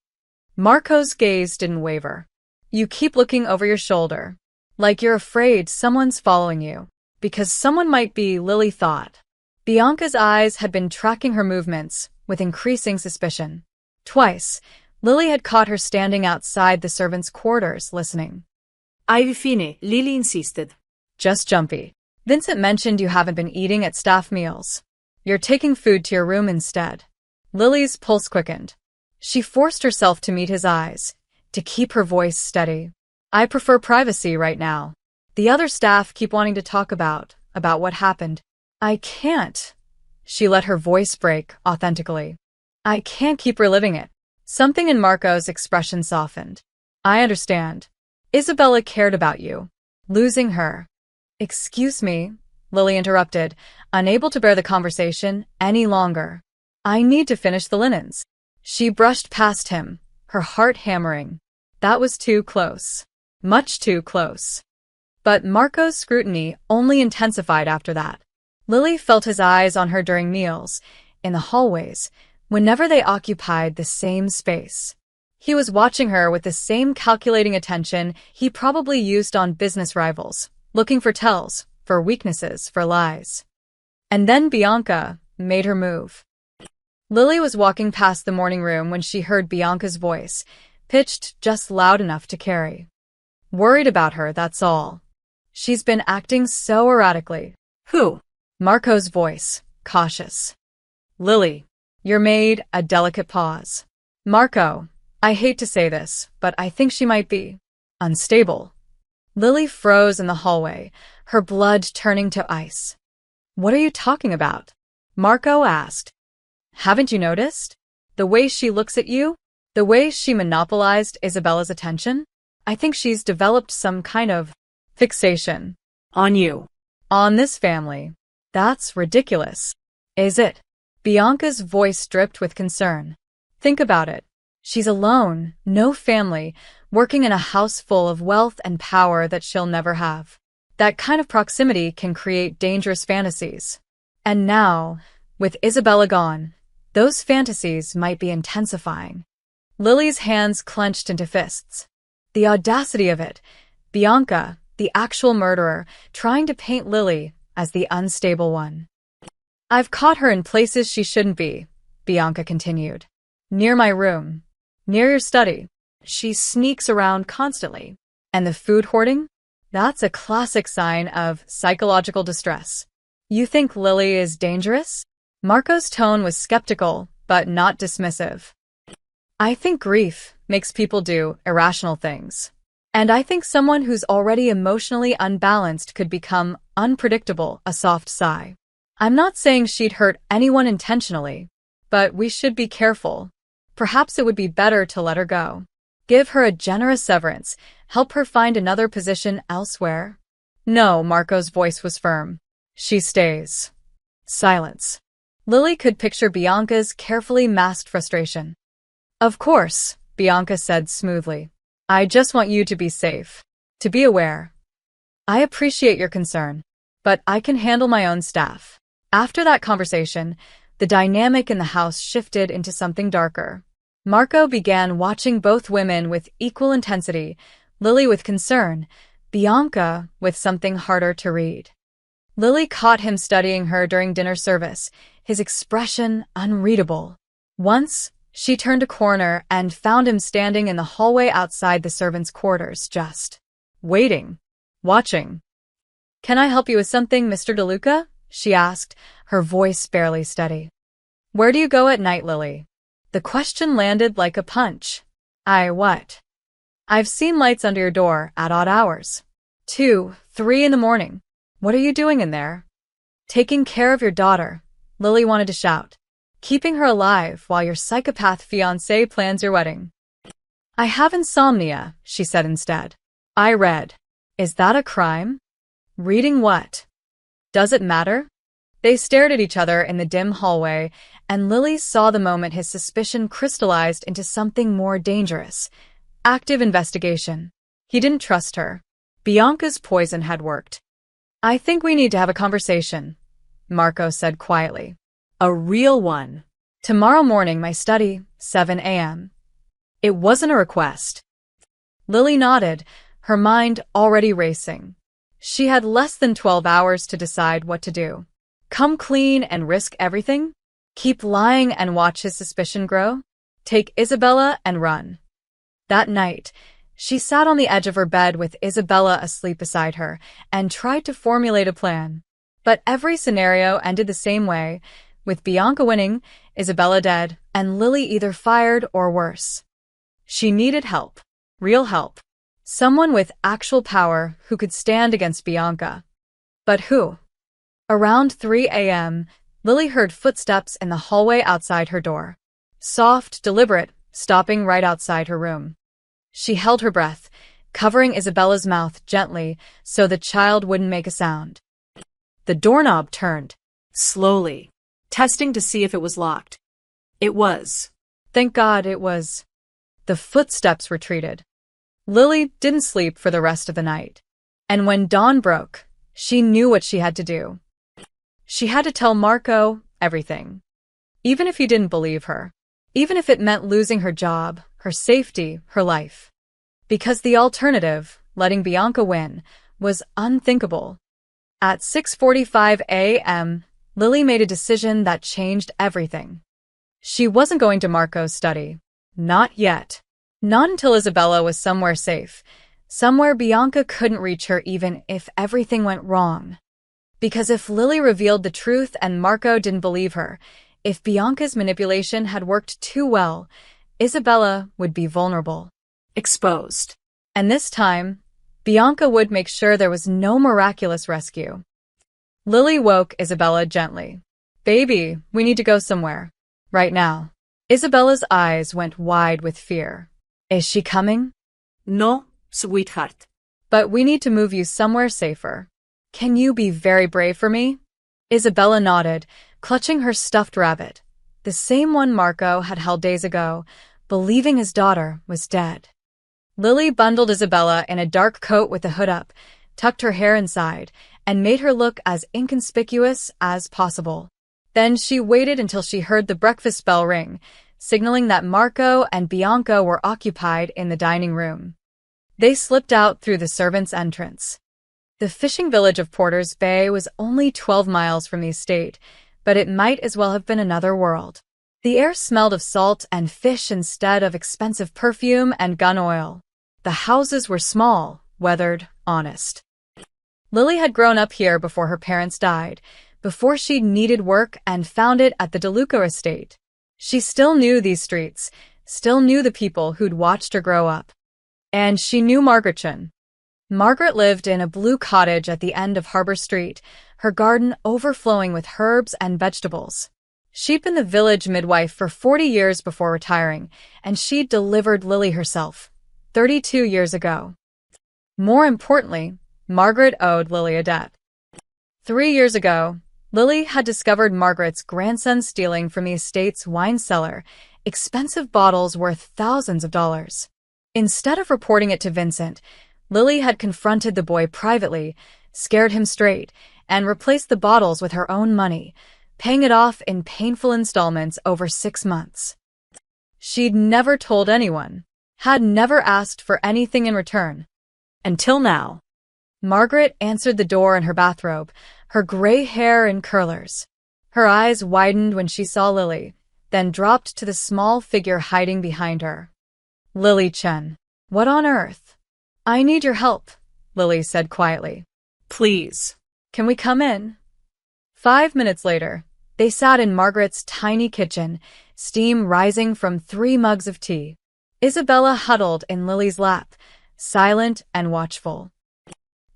Marco's gaze didn't waver. "You keep looking over your shoulder, like you're afraid someone's following you, because someone might be," Lily thought. Bianca's eyes had been tracking her movements with increasing suspicion. Twice, Lily had caught her standing outside the servants' quarters listening. "Alla fine," Lily insisted. "Just jumpy. Vincent mentioned you haven't been eating at staff meals. You're taking food to your room instead." Lily's pulse quickened. She forced herself to meet his eyes, to keep her voice steady. "I prefer privacy right now. The other staff keep wanting to talk about what happened." "I can't." She let her voice break authentically. "I can't keep reliving it." Something in Marco's expression softened. "I understand. Isabella cared about you. Losing her." "Excuse me," Lily interrupted, unable to bear the conversation any longer. "I need to finish the linens." She brushed past him, her heart hammering. That was too close. Much too close. But Marco's scrutiny only intensified after that. Lily felt his eyes on her during meals, in the hallways, whenever they occupied the same space. He was watching her with the same calculating attention he probably used on business rivals, looking for tells, for weaknesses, for lies. And then Bianca made her move. Lily was walking past the morning room when she heard Bianca's voice, pitched just loud enough to carry. "Worried about her, that's all. She's been acting so erratically." "Who?" Marco's voice, cautious. "Lily." Your maid, a delicate pause. "Marco, I hate to say this, but I think she might be unstable." Lily froze in the hallway, her blood turning to ice. "What are you talking about?" Marco asked. "Haven't you noticed? The way she looks at you? The way she monopolized Isabella's attention? I think she's developed some kind of fixation." "On you." "On this family." "That's ridiculous." "Is it?" Bianca's voice dripped with concern. "Think about it. She's alone, no family, working in a house full of wealth and power that she'll never have. That kind of proximity can create dangerous fantasies. And now, with Isabella gone, those fantasies might be intensifying." Lily's hands clenched into fists. The audacity of it. Bianca, the actual murderer, trying to paint Lily as the unstable one. "I've caught her in places she shouldn't be," Bianca continued. "Near my room. Near your study. She sneaks around constantly. And the food hoarding? That's a classic sign of psychological distress." "You think Lily is dangerous?" Marco's tone was skeptical, but not dismissive. "I think grief makes people do irrational things. And I think someone who's already emotionally unbalanced could become unpredictable." A soft sigh. "I'm not saying she'd hurt anyone intentionally, but we should be careful. Perhaps it would be better to let her go. Give her a generous severance, help her find another position elsewhere." "No," Marco's voice was firm. "She stays." Silence. Lily could picture Bianca's carefully masked frustration. "Of course," Bianca said smoothly. "I just want you to be safe. To be aware. I appreciate your concern, but I can handle my own staff." After that conversation, the dynamic in the house shifted into something darker. Marco began watching both women with equal intensity, Lily with concern, Bianca with something harder to read. Lily caught him studying her during dinner service, his expression unreadable. Once, she turned a corner and found him standing in the hallway outside the servants' quarters, just waiting, watching. "Can I help you with something, Mr. DeLuca?" she asked, her voice barely steady. "Where do you go at night, Lily?" The question landed like a punch. What? "I've seen lights under your door at odd hours. 2, 3 in the morning. What are you doing in there?" "Taking care of your daughter," Lily wanted to shout. "Keeping her alive while your psychopath fiancé plans your wedding." "I have insomnia," she said instead. "I read." "Is that a crime?" "Reading what? Does it matter?" They stared at each other in the dim hallway, and Lily saw the moment his suspicion crystallized into something more dangerous. Active investigation. He didn't trust her. Bianca's poison had worked. "I think we need to have a conversation," Marco said quietly. A real one. "Tomorrow morning, my study, 7 a.m. It wasn't a request. Lily nodded, her mind already racing. She had less than 12 hours to decide what to do. Come clean and risk everything? Keep lying and watch his suspicion grow? Take Isabella and run. That night, she sat on the edge of her bed with Isabella asleep beside her and tried to formulate a plan. But every scenario ended the same way, with Bianca winning, Isabella dead, and Lily either fired or worse. She needed help. Real help. Someone with actual power who could stand against Bianca. But who? Around 3 a.m., Lily heard footsteps in the hallway outside her door. Soft, deliberate, stopping right outside her room. She held her breath, covering Isabella's mouth gently so the child wouldn't make a sound. The doorknob turned, slowly, testing to see if it was locked. It was. Thank God it was. The footsteps retreated. Lily didn't sleep for the rest of the night. And when dawn broke, she knew what she had to do. She had to tell Marco everything. Even if he didn't believe her. Even if it meant losing her job, her safety, her life. Because the alternative, letting Bianca win, was unthinkable. At 6:45 a.m., Lily made a decision that changed everything. She wasn't going to Marco's study. Not yet. Not until Isabella was somewhere safe. Somewhere Bianca couldn't reach her even if everything went wrong. Because if Lily revealed the truth and Marco didn't believe her, if Bianca's manipulation had worked too well, Isabella would be vulnerable. Exposed. And this time, Bianca would make sure there was no miraculous rescue. Lily woke Isabella gently. "Baby, we need to go somewhere. Right now." Isabella's eyes went wide with fear. "Is she coming?" No, sweetheart. "But we need to move you somewhere safer. Can you be very brave for me?" Isabella nodded, clutching her stuffed rabbit, the same one Marco had held days ago, believing his daughter was dead. Lily bundled Isabella in a dark coat with the hood up, tucked her hair inside, and made her look as inconspicuous as possible. Then she waited until she heard the breakfast bell ring, signaling that Marco and Bianca were occupied in the dining room. They slipped out through the servants' entrance. The fishing village of Porter's Bay was only 12 miles from the estate, but it might as well have been another world. The air smelled of salt and fish instead of expensive perfume and gun oil. The houses were small, weathered, honest. Lily had grown up here before her parents died, before she needed work and found it at the DeLuca estate. She still knew these streets, still knew the people who'd watched her grow up. And she knew Margaretchen. Margaret lived in a blue cottage at the end of Harbor Street, her garden overflowing with herbs and vegetables. She'd been the village midwife for 40 years before retiring, and she'd delivered Lily herself, 32 years ago. More importantly, Margaret owed Lily a debt. 3 years ago, Lily had discovered Margaret's grandson stealing from the estate's wine cellar, expensive bottles worth thousands of dollars. Instead of reporting it to Vincent, Lily had confronted the boy privately, scared him straight, and replaced the bottles with her own money, paying it off in painful installments over 6 months. She'd never told anyone, had never asked for anything in return. Until now. Margaret answered the door in her bathrobe, her gray hair in curlers. Her eyes widened when she saw Lily, then dropped to the small figure hiding behind her. Lily Chen. What on earth? I need your help, Lily said quietly. Please. Can we come in? 5 minutes later, they sat in Margaret's tiny kitchen, steam rising from 3 mugs of tea. Isabella huddled in Lily's lap, silent and watchful.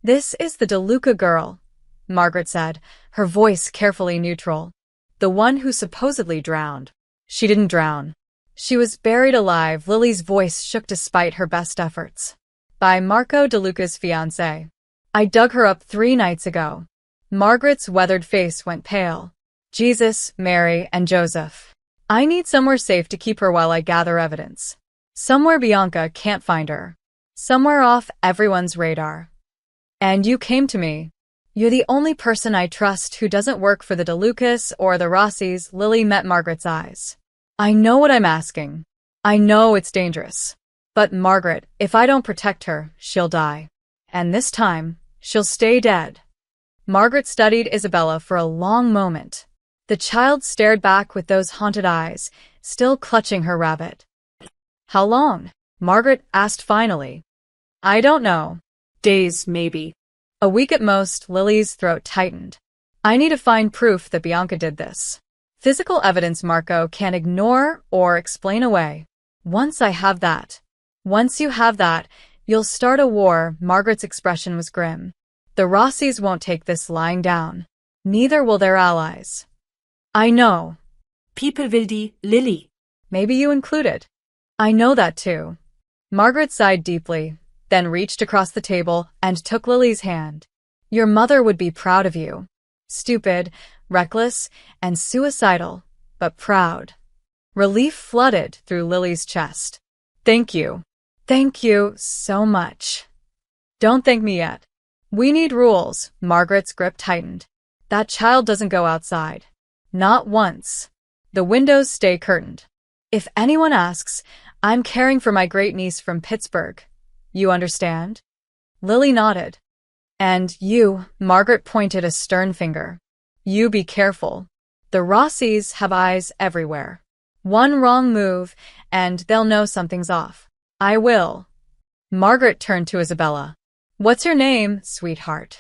This is the DeLuca girl, Margaret said, her voice carefully neutral. The one who supposedly drowned. She didn't drown. She was buried alive. Lily's voice shook despite her best efforts. By Marco DeLuca's fiancée. I dug her up 3 nights ago. Margaret's weathered face went pale. Jesus, Mary, and Joseph. I need somewhere safe to keep her while I gather evidence. Somewhere Bianca can't find her. Somewhere off everyone's radar. And you came to me. You're the only person I trust who doesn't work for the DeLucas or the Rossis. Lily met Margaret's eyes. I know what I'm asking. I know it's dangerous. But Margaret, if I don't protect her, she'll die. And this time, she'll stay dead. Margaret studied Isabella for a long moment. The child stared back with those haunted eyes, still clutching her rabbit. How long? Margaret asked finally. I don't know. Days, maybe. A week at most. Lily's throat tightened. I need to find proof that Bianca did this. Physical evidence Marco can't ignore or explain away. Once I have that. Once you have that, you'll start a war. Margaret's expression was grim. The Rossis won't take this lying down. Neither will their allies. I know. People will die, Lily. Maybe you included. I know that too. Margaret sighed deeply, then reached across the table and took Lily's hand. Your mother would be proud of you. Stupid, reckless, and suicidal, but proud. Relief flooded through Lily's chest. Thank you. Thank you so much. Don't thank me yet. We need rules. Margaret's grip tightened. That child doesn't go outside. Not once. The windows stay curtained. If anyone asks, I'm caring for my great-niece from Pittsburgh. You understand? Lily nodded. And you, Margaret pointed a stern finger. You be careful. The Rossis have eyes everywhere. One wrong move, and they'll know something's off. I will. Margaret turned to Isabella. What's your name, sweetheart?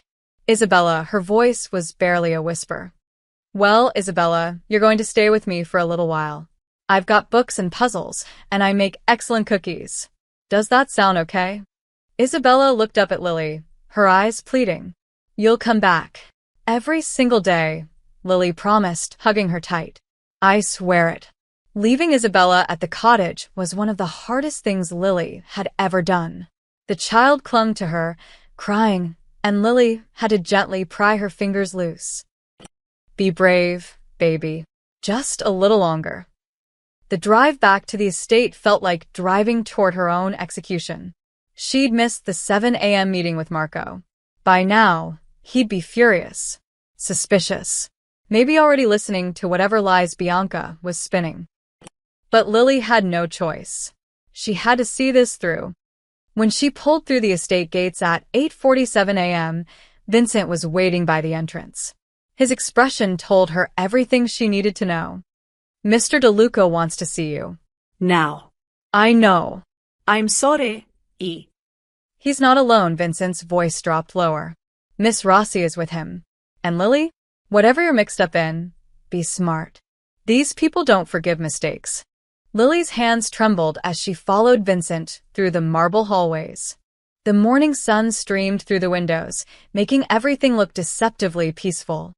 Isabella, her voice was barely a whisper. Well, Isabella, you're going to stay with me for a little while. I've got books and puzzles, and I make excellent cookies. Does that sound okay? Isabella looked up at Lily, her eyes pleading. You'll come back. Every single day, Lily promised, hugging her tight. I swear it. Leaving Isabella at the cottage was one of the hardest things Lily had ever done. The child clung to her, crying, and Lily had to gently pry her fingers loose. Be brave, baby. Just a little longer. The drive back to the estate felt like driving toward her own execution. She'd missed the 7 a.m. meeting with Marco. By now, he'd be furious, suspicious, maybe already listening to whatever lies Bianca was spinning. But Lily had no choice. She had to see this through. When she pulled through the estate gates at 8:47 a.m., Vincent was waiting by the entrance. His expression told her everything she needed to know. Mr. DeLuca wants to see you. Now. I know. I'm sorry, He's not alone. Vincent's voice dropped lower. Miss Rossi is with him. And Lily? Whatever you're mixed up in, be smart. These people don't forgive mistakes. Lily's hands trembled as she followed Vincent through the marble hallways. The morning sun streamed through the windows, making everything look deceptively peaceful.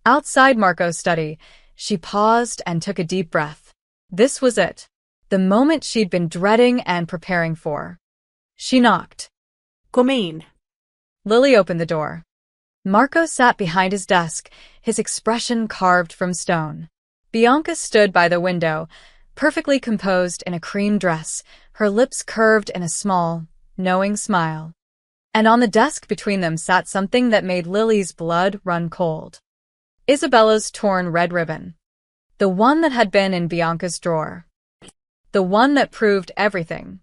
Outside Marco's study, she paused and took a deep breath. This was it. The moment she'd been dreading and preparing for. She knocked. Come in. Lily opened the door. Marco sat behind his desk, his expression carved from stone. Bianca stood by the window, perfectly composed in a cream dress, her lips curved in a small, knowing smile. And on the desk between them sat something that made Lily's blood run cold. Isabella's torn red ribbon. The one that had been in Bianca's drawer. The one that proved everything.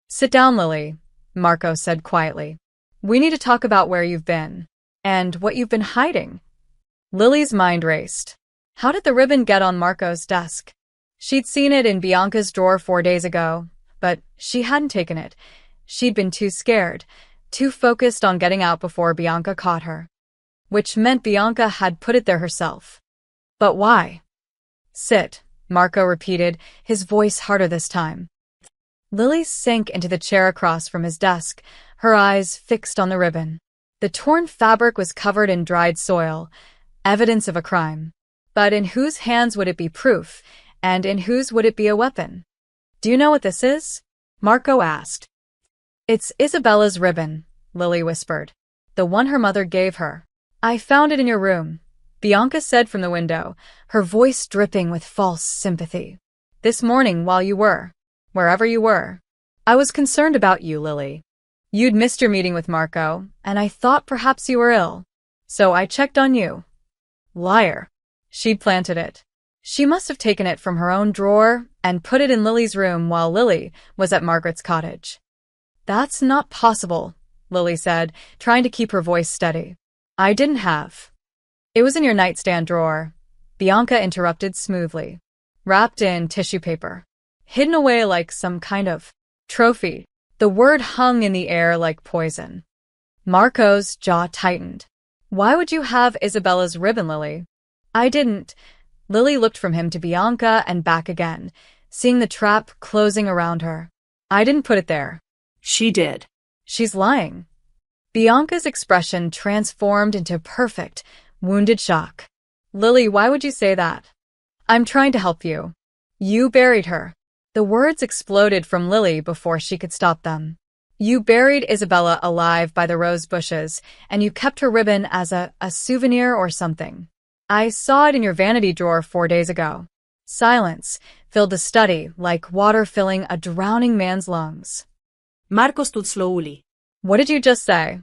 Sit down, Lily, Marco said quietly. We need to talk about where you've been. And what you've been hiding. Lily's mind raced. How did the ribbon get on Marco's desk? She'd seen it in Bianca's drawer 4 days ago, but she hadn't taken it. She'd been too scared, too focused on getting out before Bianca caught her. Which meant Bianca had put it there herself. But why? Sit, Marco repeated, his voice harder this time. Lily sank into the chair across from his desk, her eyes fixed on the ribbon. The torn fabric was covered in dried soil, evidence of a crime. But in whose hands would it be proof, and in whose would it be a weapon? Do you know what this is? Marco asked. It's Isabella's ribbon, Lily whispered. The one her mother gave her. I found it in your room, Bianca said from the window, her voice dripping with false sympathy. This morning while you were, wherever you were. I was concerned about you, Lily. You'd missed your meeting with Marco, and I thought perhaps you were ill. So I checked on you. Liar. She'd planted it. She must have taken it from her own drawer and put it in Lily's room while Lily was at Margaret's cottage. That's not possible, Lily said, trying to keep her voice steady. I didn't have. It was in your nightstand drawer, Bianca interrupted smoothly. Wrapped in tissue paper. Hidden away like some kind of trophy. The word hung in the air like poison. Marco's jaw tightened. Why would you have Isabella's ribbon, Lily? I didn't. Lily looked from him to Bianca and back again, seeing the trap closing around her. I didn't put it there. She did. She's lying. Bianca's expression transformed into perfect, wounded shock. Lily, why would you say that? I'm trying to help you. You buried her. The words exploded from Lily before she could stop them. You buried Isabella alive by the rose bushes, and you kept her ribbon as a souvenir or something. I saw it in your vanity drawer 4 days ago. Silence filled the study like water filling a drowning man's lungs. Marco stood slowly. What did you just say?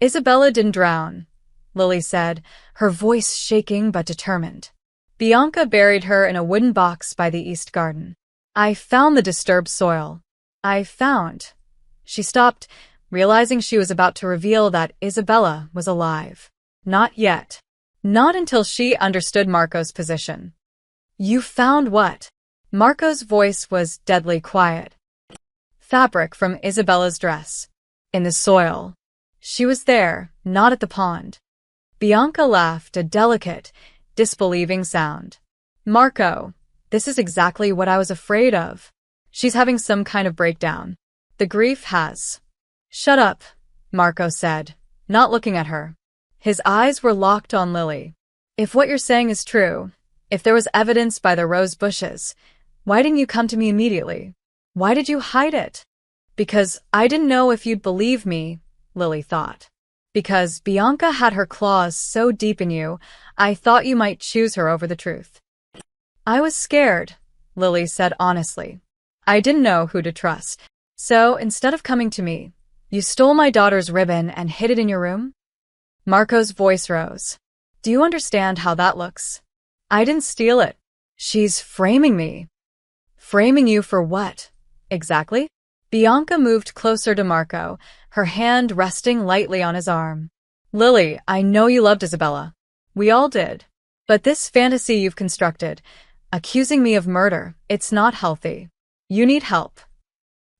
Isabella didn't drown, Lily said, her voice shaking but determined. Bianca buried her in a wooden box by the east garden. I found the disturbed soil. She stopped, realizing she was about to reveal that Isabella was alive. Not yet. Not until she understood Marco's position. You found what? Marco's voice was deadly quiet. Fabric from Isabella's dress. In the soil. She was there, not at the pond. Bianca laughed, a delicate, disbelieving sound. Marco, this is exactly what I was afraid of. She's having some kind of breakdown. The grief has. Shut up, Marco said, not looking at her. His eyes were locked on Lily. If what you're saying is true, if there was evidence by the rose bushes, why didn't you come to me immediately? Why did you hide it? Because I didn't know if you'd believe me, Lily thought. Because Bianca had her claws so deep in you, I thought you might choose her over the truth. I was scared, Lily said honestly. I didn't know who to trust. So, instead of coming to me, you stole my daughter's ribbon and hid it in your room? Marco's voice rose. Do you understand how that looks? I didn't steal it. She's framing me. Framing you for what? Exactly? Bianca moved closer to Marco, her hand resting lightly on his arm. Lily, I know you loved Isabella. We all did. But this fantasy you've constructed, accusing me of murder, it's not healthy. You need help.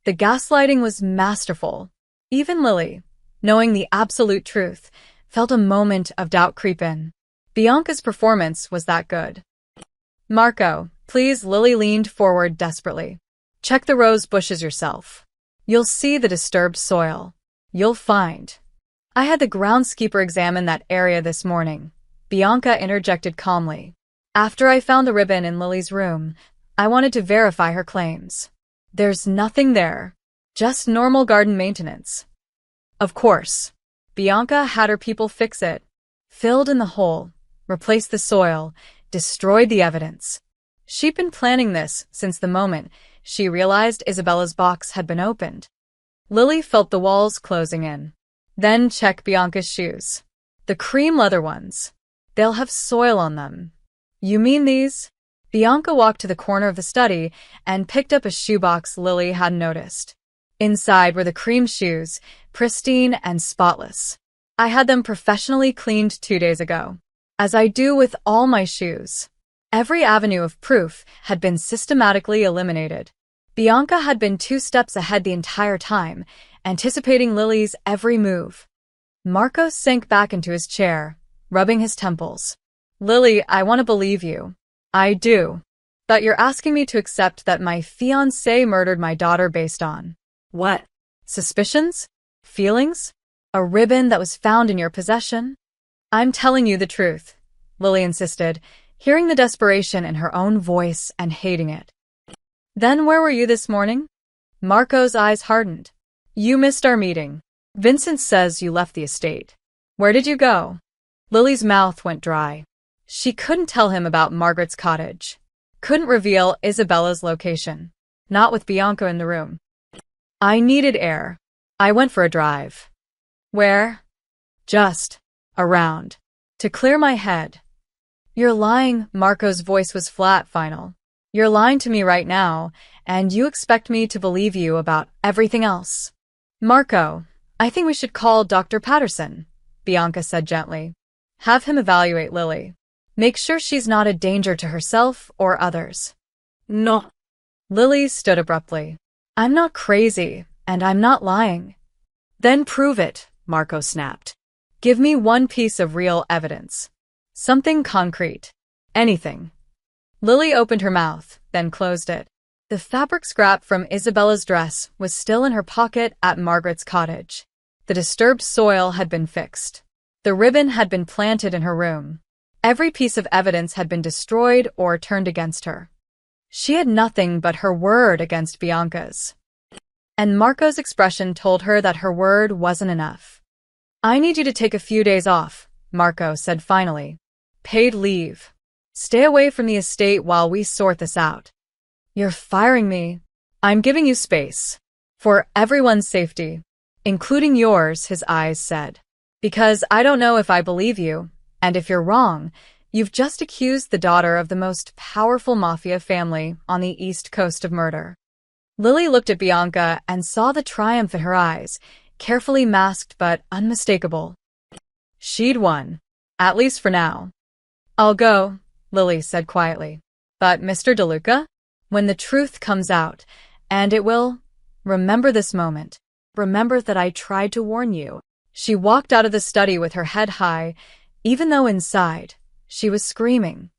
The gaslighting was masterful. Even Lily, knowing the absolute truth, felt a moment of doubt creep in. Bianca's performance was that good. Marco, please, Lily leaned forward desperately. Check the rose bushes yourself. You'll see the disturbed soil. You'll find. I had the groundskeeper examine that area this morning, Bianca interjected calmly. After I found the ribbon in Lily's room, I wanted to verify her claims. There's nothing there. Just normal garden maintenance. Of course. Bianca had her people fix it. Filled in the hole, replaced the soil, destroyed the evidence. She'd been planning this since the moment she realized Isabella's box had been opened. Lily felt the walls closing in. Then check Bianca's shoes. The cream leather ones. They'll have soil on them. You mean these? Bianca walked to the corner of the study and picked up a shoebox Lily hadn't noticed. Inside were the cream shoes, pristine and spotless. I had them professionally cleaned 2 days ago, as I do with all my shoes. Every avenue of proof had been systematically eliminated. Bianca had been 2 steps ahead the entire time, anticipating Lily's every move. Marco sank back into his chair, rubbing his temples. Lily, I want to believe you. I do. But you're asking me to accept that my fiancé murdered my daughter based on What? suspicions? Feelings? A ribbon that was found in your possession? I'm telling you the truth, Lily insisted, hearing the desperation in her own voice and hating it. Then where were you this morning? Marco's eyes hardened. You missed our meeting. Vincent says you left the estate. Where did you go? Lily's mouth went dry. She couldn't tell him about Margaret's cottage. Couldn't reveal Isabella's location. Not with Bianca in the room. I needed air. I went for a drive. Where? Just around. To clear my head. You're lying, Marco's voice was flat, final. You're lying to me right now, and you expect me to believe you about everything else. Marco, I think we should call Dr. Patterson, Bianca said gently. Have him evaluate Lily. Make sure she's not a danger to herself or others. No. Lily stood abruptly. I'm not crazy, and I'm not lying. Then prove it, Marco snapped. Give me one piece of real evidence. Something concrete. Anything. Lily opened her mouth, then closed it. The fabric scrap from Isabella's dress was still in her pocket at Margaret's cottage. The disturbed soil had been fixed. The ribbon had been planted in her room. Every piece of evidence had been destroyed or turned against her. She had nothing but her word against Bianca's. And Marco's expression told her that her word wasn't enough. I need you to take a few days off, Marco said finally. Paid leave. Stay away from the estate while we sort this out. You're firing me. I'm giving you space. For everyone's safety. Including yours, his eyes said. Because I don't know if I believe you, and if you're wrong, you've just accused the daughter of the most powerful Mafia family on the East Coast of murder. Lily looked at Bianca and saw the triumph in her eyes, carefully masked but unmistakable. She'd won. At least for now. I'll go, Lily said quietly. But Mr. DeLuca? When the truth comes out, and it will, remember this moment. Remember that I tried to warn you. She walked out of the study with her head high, even though inside, she was screaming.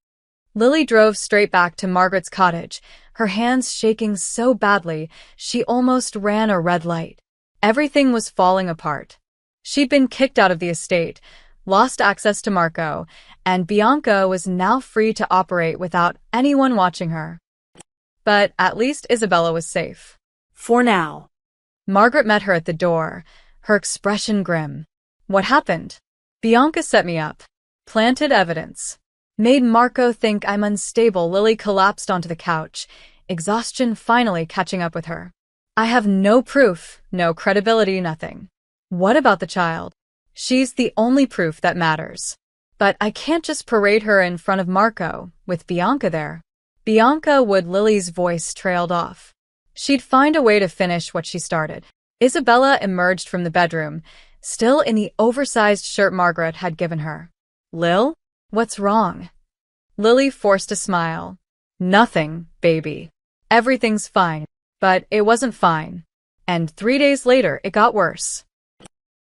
Lily drove straight back to Margaret's cottage, her hands shaking so badly she almost ran a red light. Everything was falling apart. She'd been kicked out of the estate, lost access to Marco, and Bianca was now free to operate without anyone watching her. But at least Isabella was safe. For now. Margaret met her at the door, her expression grim. What happened? Bianca set me up. Planted evidence. Made Marco think I'm unstable. Lily collapsed onto the couch, exhaustion finally catching up with her. I have no proof, no credibility, nothing. What about the child? She's the only proof that matters. But I can't just parade her in front of Marco, with Bianca there. Bianca would. Lily's voice trailed off. She'd find a way to finish what she started. Isabella emerged from the bedroom, still in the oversized shirt Margaret had given her. Lil? What's wrong? Lily forced a smile. Nothing, baby. Everything's fine. But it wasn't fine. And 3 days later, it got worse.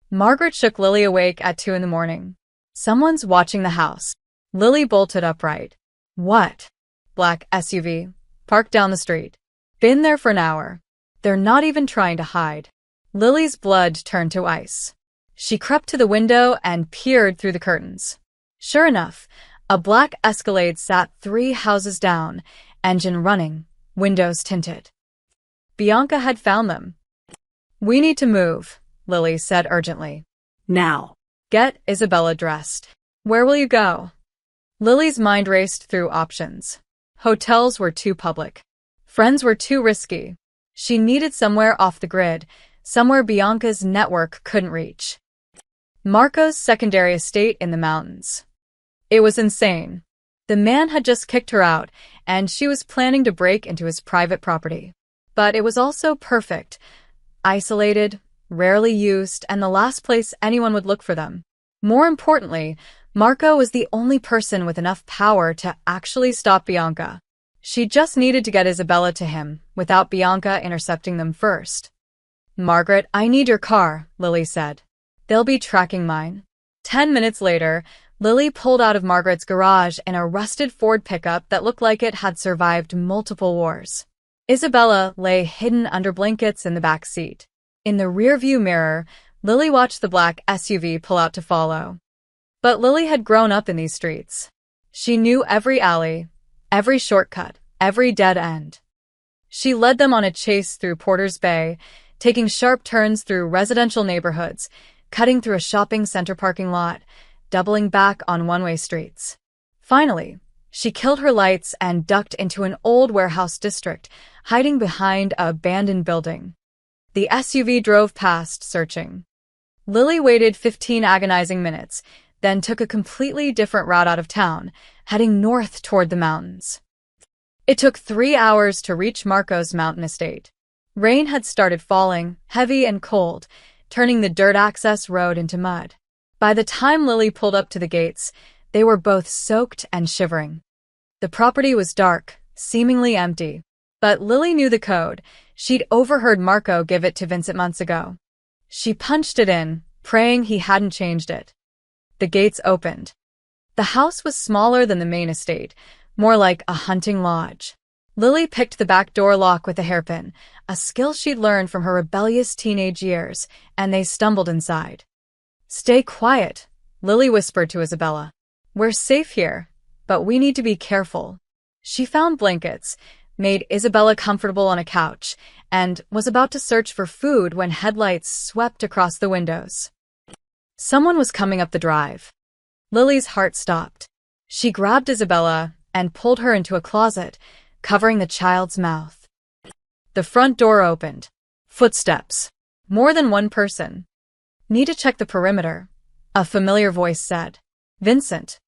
Margaret shook Lily awake at 2 a.m. Someone's watching the house. Lily bolted upright. What? Black SUV. Parked down the street. Been there for an hour. They're not even trying to hide. Lily's blood turned to ice. She crept to the window and peered through the curtains. Sure enough, a black Escalade sat 3 houses down, engine running, windows tinted. Bianca had found them. We need to move, Lily said urgently. Now. Get Isabella dressed. Where will you go? Lily's mind raced through options. Hotels were too public. Friends were too risky. She needed somewhere off the grid, somewhere Bianca's network couldn't reach. Marco's secondary estate in the mountains. It was insane. The man had just kicked her out, and she was planning to break into his private property. But it was also perfect. Isolated, rarely used, and the last place anyone would look for them. More importantly, Marco was the only person with enough power to actually stop Bianca. She just needed to get Isabella to him, without Bianca intercepting them first. "Margaret, I need your car," Lily said. "They'll be tracking mine." 10 minutes later, Lily pulled out of Margaret's garage in a rusted Ford pickup that looked like it had survived multiple wars. Isabella lay hidden under blankets in the back seat. In the rearview mirror, Lily watched the black SUV pull out to follow. But Lily had grown up in these streets. She knew every alley, every shortcut, every dead end. She led them on a chase through Porter's Bay, taking sharp turns through residential neighborhoods, cutting through a shopping center parking lot, doubling back on one-way streets. Finally, she killed her lights and ducked into an old warehouse district, hiding behind an abandoned building. The SUV drove past, searching. Lily waited 15 agonizing minutes, then took a completely different route out of town, heading north toward the mountains. It took 3 hours to reach Marco's mountain estate. Rain had started falling, heavy and cold, turning the dirt access road into mud. By the time Lily pulled up to the gates, they were both soaked and shivering. The property was dark, seemingly empty. But Lily knew the code. She'd overheard Marco give it to Vincent months ago. She punched it in, praying he hadn't changed it. The gates opened. The house was smaller than the main estate, more like a hunting lodge. Lily picked the back door lock with a hairpin, a skill she'd learned from her rebellious teenage years, and they stumbled inside. "Stay quiet," Lily whispered to Isabella. "We're safe here, but we need to be careful." She found blankets, made Isabella comfortable on a couch, and was about to search for food when headlights swept across the windows. Someone was coming up the drive. Lily's heart stopped. She grabbed Isabella and pulled her into a closet, covering the child's mouth. The front door opened. Footsteps. More than one person. "Need to check the perimeter," a familiar voice said. "Vincent."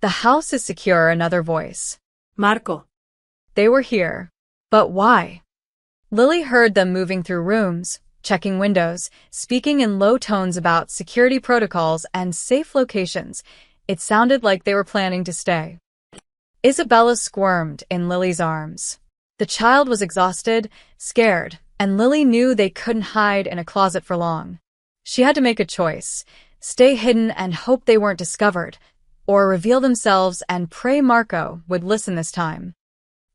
"The house is secure," another voice. Marco. They were here. But why? Lily heard them moving through rooms, checking windows, speaking in low tones about security protocols and safe locations. It sounded like they were planning to stay. Isabella squirmed in Lily's arms. The child was exhausted, scared, and Lily knew they couldn't hide in a closet for long. She had to make a choice: stay hidden and hope they weren't discovered, or reveal themselves and pray Marco would listen this time.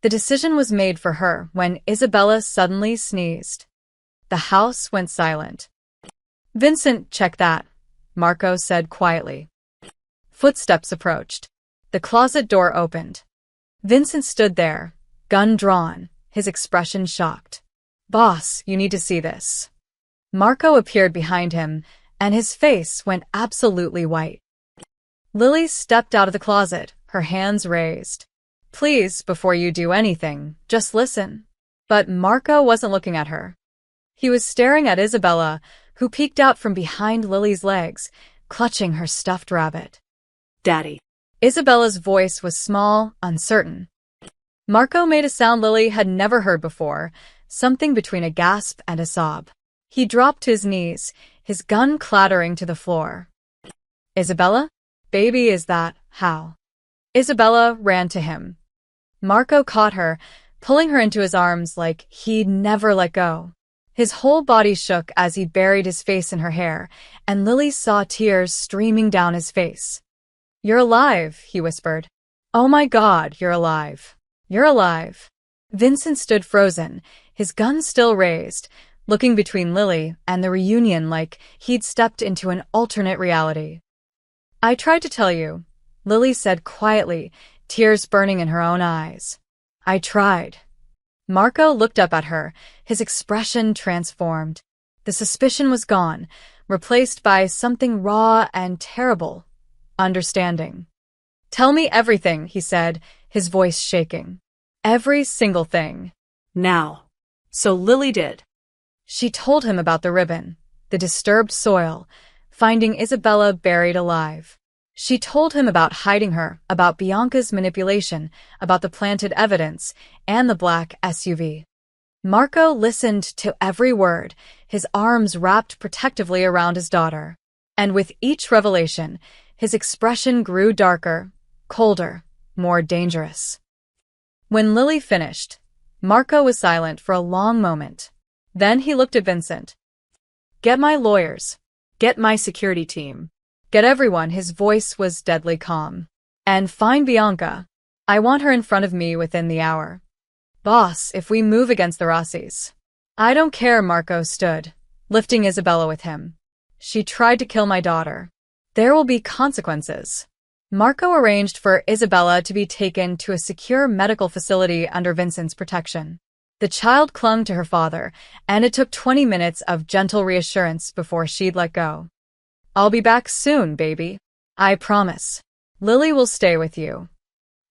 The decision was made for her when Isabella suddenly sneezed. The house went silent. "Vincent, check that," Marco said quietly. Footsteps approached. The closet door opened. Vincent stood there, gun drawn, his expression shocked. "Boss, you need to see this." Marco appeared behind him, and his face went absolutely white. Lily stepped out of the closet, her hands raised. "Please, before you do anything, just listen." But Marco wasn't looking at her. He was staring at Isabella, who peeked out from behind Lily's legs, clutching her stuffed rabbit. "Daddy." Isabella's voice was small, uncertain. Marco made a sound Lily had never heard before, something between a gasp and a sob. He dropped to his knees, his gun clattering to the floor. "Isabella? Baby, is that how?" Isabella ran to him. Marco caught her, pulling her into his arms like he'd never let go. His whole body shook as he buried his face in her hair, and Lily saw tears streaming down his face. "You're alive," he whispered. "Oh my God, you're alive. You're alive." Vincent stood frozen, his gun still raised, looking between Lily and the reunion like he'd stepped into an alternate reality. "I tried to tell you," Lily said quietly, tears burning in her own eyes. "I tried." Marco looked up at her, his expression transformed. The suspicion was gone, replaced by something raw and terrible: understanding. "Tell me everything," he said, his voice shaking. "Every single thing." Now. So Lily did. She told him about the ribbon, the disturbed soil, finding Isabella buried alive. She told him about hiding her, about Bianca's manipulation, about the planted evidence, and the black SUV. Marco listened to every word, his arms wrapped protectively around his daughter. And with each revelation, his expression grew darker, colder, more dangerous. When Lily finished, Marco was silent for a long moment. Then he looked at Vincent. "Get my lawyers. Get my security team. Get everyone." His voice was deadly calm. "And find Bianca. I want her in front of me within the hour. Boss, if we move against the Rossis." "I don't care." Marco stood, lifting Isabella with him. "She tried to kill my daughter. There will be consequences." Marco arranged for Isabella to be taken to a secure medical facility under Vincent's protection. The child clung to her father, and it took 20 minutes of gentle reassurance before she'd let go. "I'll be back soon, baby. I promise. Lily will stay with you."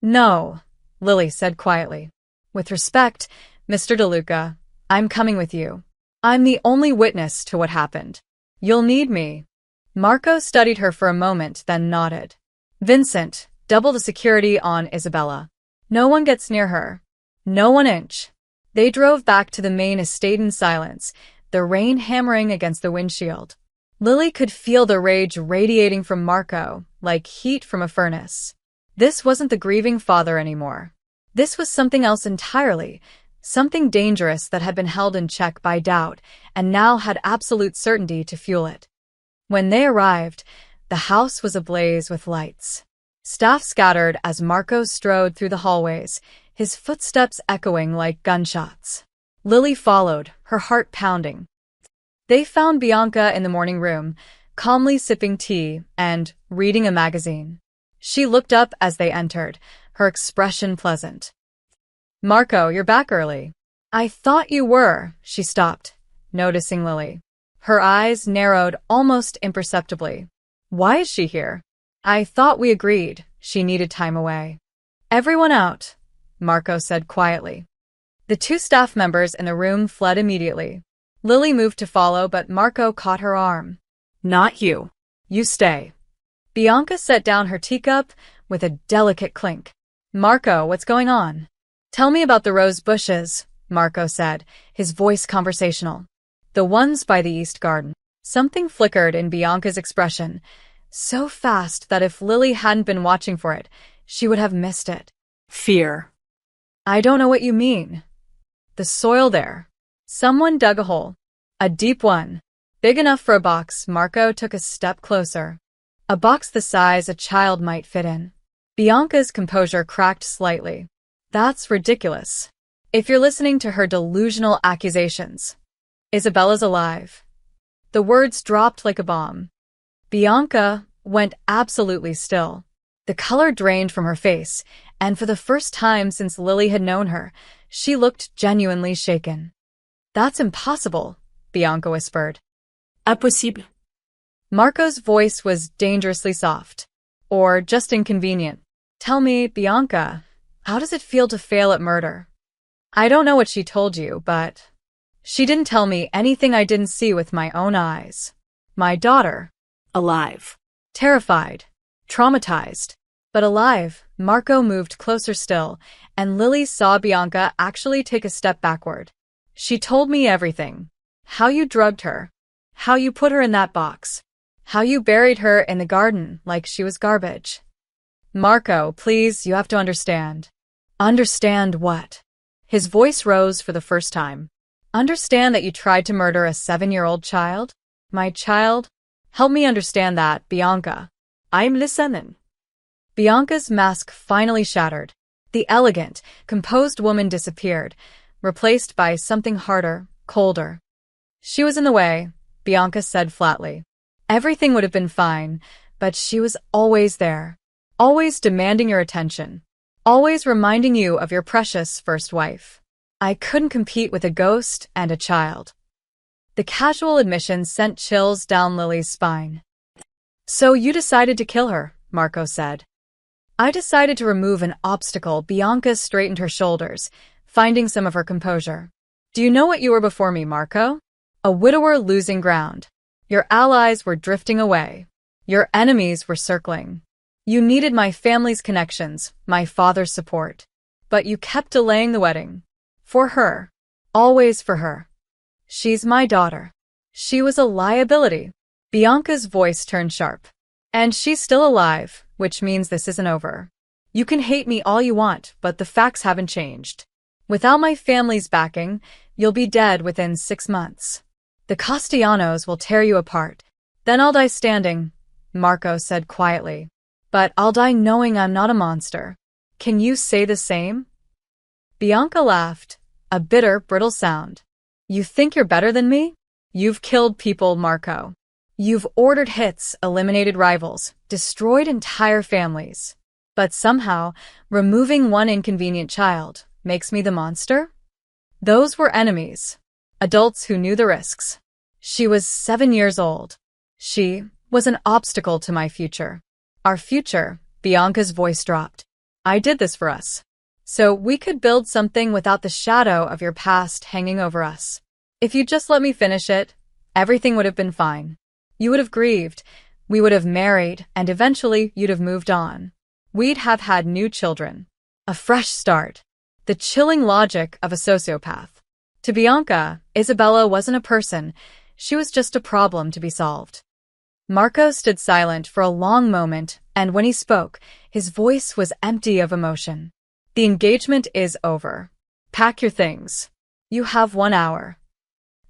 "No," Lily said quietly. "With respect, Mr. DeLuca, I'm coming with you. I'm the only witness to what happened. You'll need me." Marco studied her for a moment, then nodded. "Vincent, double the security on Isabella. No one gets near her. No one inch." They drove back to the main estate in silence, the rain hammering against the windshield. Lily could feel the rage radiating from Marco, like heat from a furnace. This wasn't the grieving father anymore. This was something else entirely, something dangerous that had been held in check by doubt and now had absolute certainty to fuel it. When they arrived, the house was ablaze with lights. Staff scattered as Marco strode through the hallways, his footsteps echoing like gunshots. Lily followed, her heart pounding. They found Bianca in the morning room, calmly sipping tea and reading a magazine. She looked up as they entered, her expression pleasant. "Marco, you're back early." "I thought you were." She stopped, noticing Lily. Her eyes narrowed almost imperceptibly. "Why is she here?" "I thought we agreed she needed time away." "Everyone out," Marco said quietly. The two staff members in the room fled immediately. Lily moved to follow, but Marco caught her arm. "Not you. You stay." Bianca set down her teacup with a delicate clink. "Marco, what's going on?" "Tell me about the rose bushes," Marco said, his voice conversational. "The ones by the East Garden." Something flickered in Bianca's expression, so fast that if Lily hadn't been watching for it, she would have missed it. "Fear." "I don't know what you mean." "The soil there." Someone dug a hole. A deep one. Big enough for a box. Marco took a step closer. A box the size a child might fit in. Bianca's composure cracked slightly. "That's ridiculous. If you're listening to her delusional accusations. Isabella's alive." The words dropped like a bomb. Bianca went absolutely still. The color drained from her face, and for the first time since Lily had known her, she looked genuinely shaken. "That's impossible," Bianca whispered. "Impossible." Marco's voice was dangerously soft. Or just inconvenient. "Tell me, Bianca, how does it feel to fail at murder?" "I don't know what she told you, but she didn't tell me anything I didn't see with my own eyes. My daughter. Alive. Terrified. Traumatized. But alive." Marco moved closer still, and Lily saw Bianca actually take a step backward. "She told me everything. How you drugged her. How you put her in that box. How you buried her in the garden like she was garbage." "Marco, please, you have to understand." "Understand what?" His voice rose for the first time. "Understand that you tried to murder a 7-year-old child? My child? Help me understand that, Bianca. I'm listening." Bianca's mask finally shattered. The elegant, composed woman disappeared, replaced by something harder, colder. "She was in the way," Bianca said flatly. "Everything would have been fine, but she was always there. Always demanding your attention. Always reminding you of your precious first wife. I couldn't compete with a ghost and a child." The casual admission sent chills down Lily's spine. "So you decided to kill her," Marco said. "I decided to remove an obstacle." Bianca straightened her shoulders, finding some of her composure. "Do you know what you were before me, Marco? A widower losing ground. Your allies were drifting away. Your enemies were circling. You needed my family's connections, my father's support. But you kept delaying the wedding. For her. Always for her. She's my daughter. She was a liability. Bianca's voice turned sharp. And she's still alive, which means this isn't over. You can hate me all you want, but the facts haven't changed. Without my family's backing, you'll be dead within 6 months. The Castellanos will tear you apart. Then I'll die standing, Marco said quietly. But I'll die knowing I'm not a monster. Can you say the same? Bianca laughed, a bitter, brittle sound. You think you're better than me? You've killed people, Marco. You've ordered hits, eliminated rivals, destroyed entire families. But somehow, removing one inconvenient child makes me the monster? Those were enemies. Adults who knew the risks. She was 7 years old. She was an obstacle to my future. Our future, Bianca's voice dropped. I did this for us. So we could build something without the shadow of your past hanging over us. If you'd just let me finish it, everything would have been fine. You would have grieved, we would have married, and eventually you'd have moved on. We'd have had new children. A fresh start. The chilling logic of a sociopath. To Bianca, Isabella wasn't a person, she was just a problem to be solved. Marco stood silent for a long moment, and when he spoke, his voice was empty of emotion. The engagement is over. Pack your things. You have 1 hour.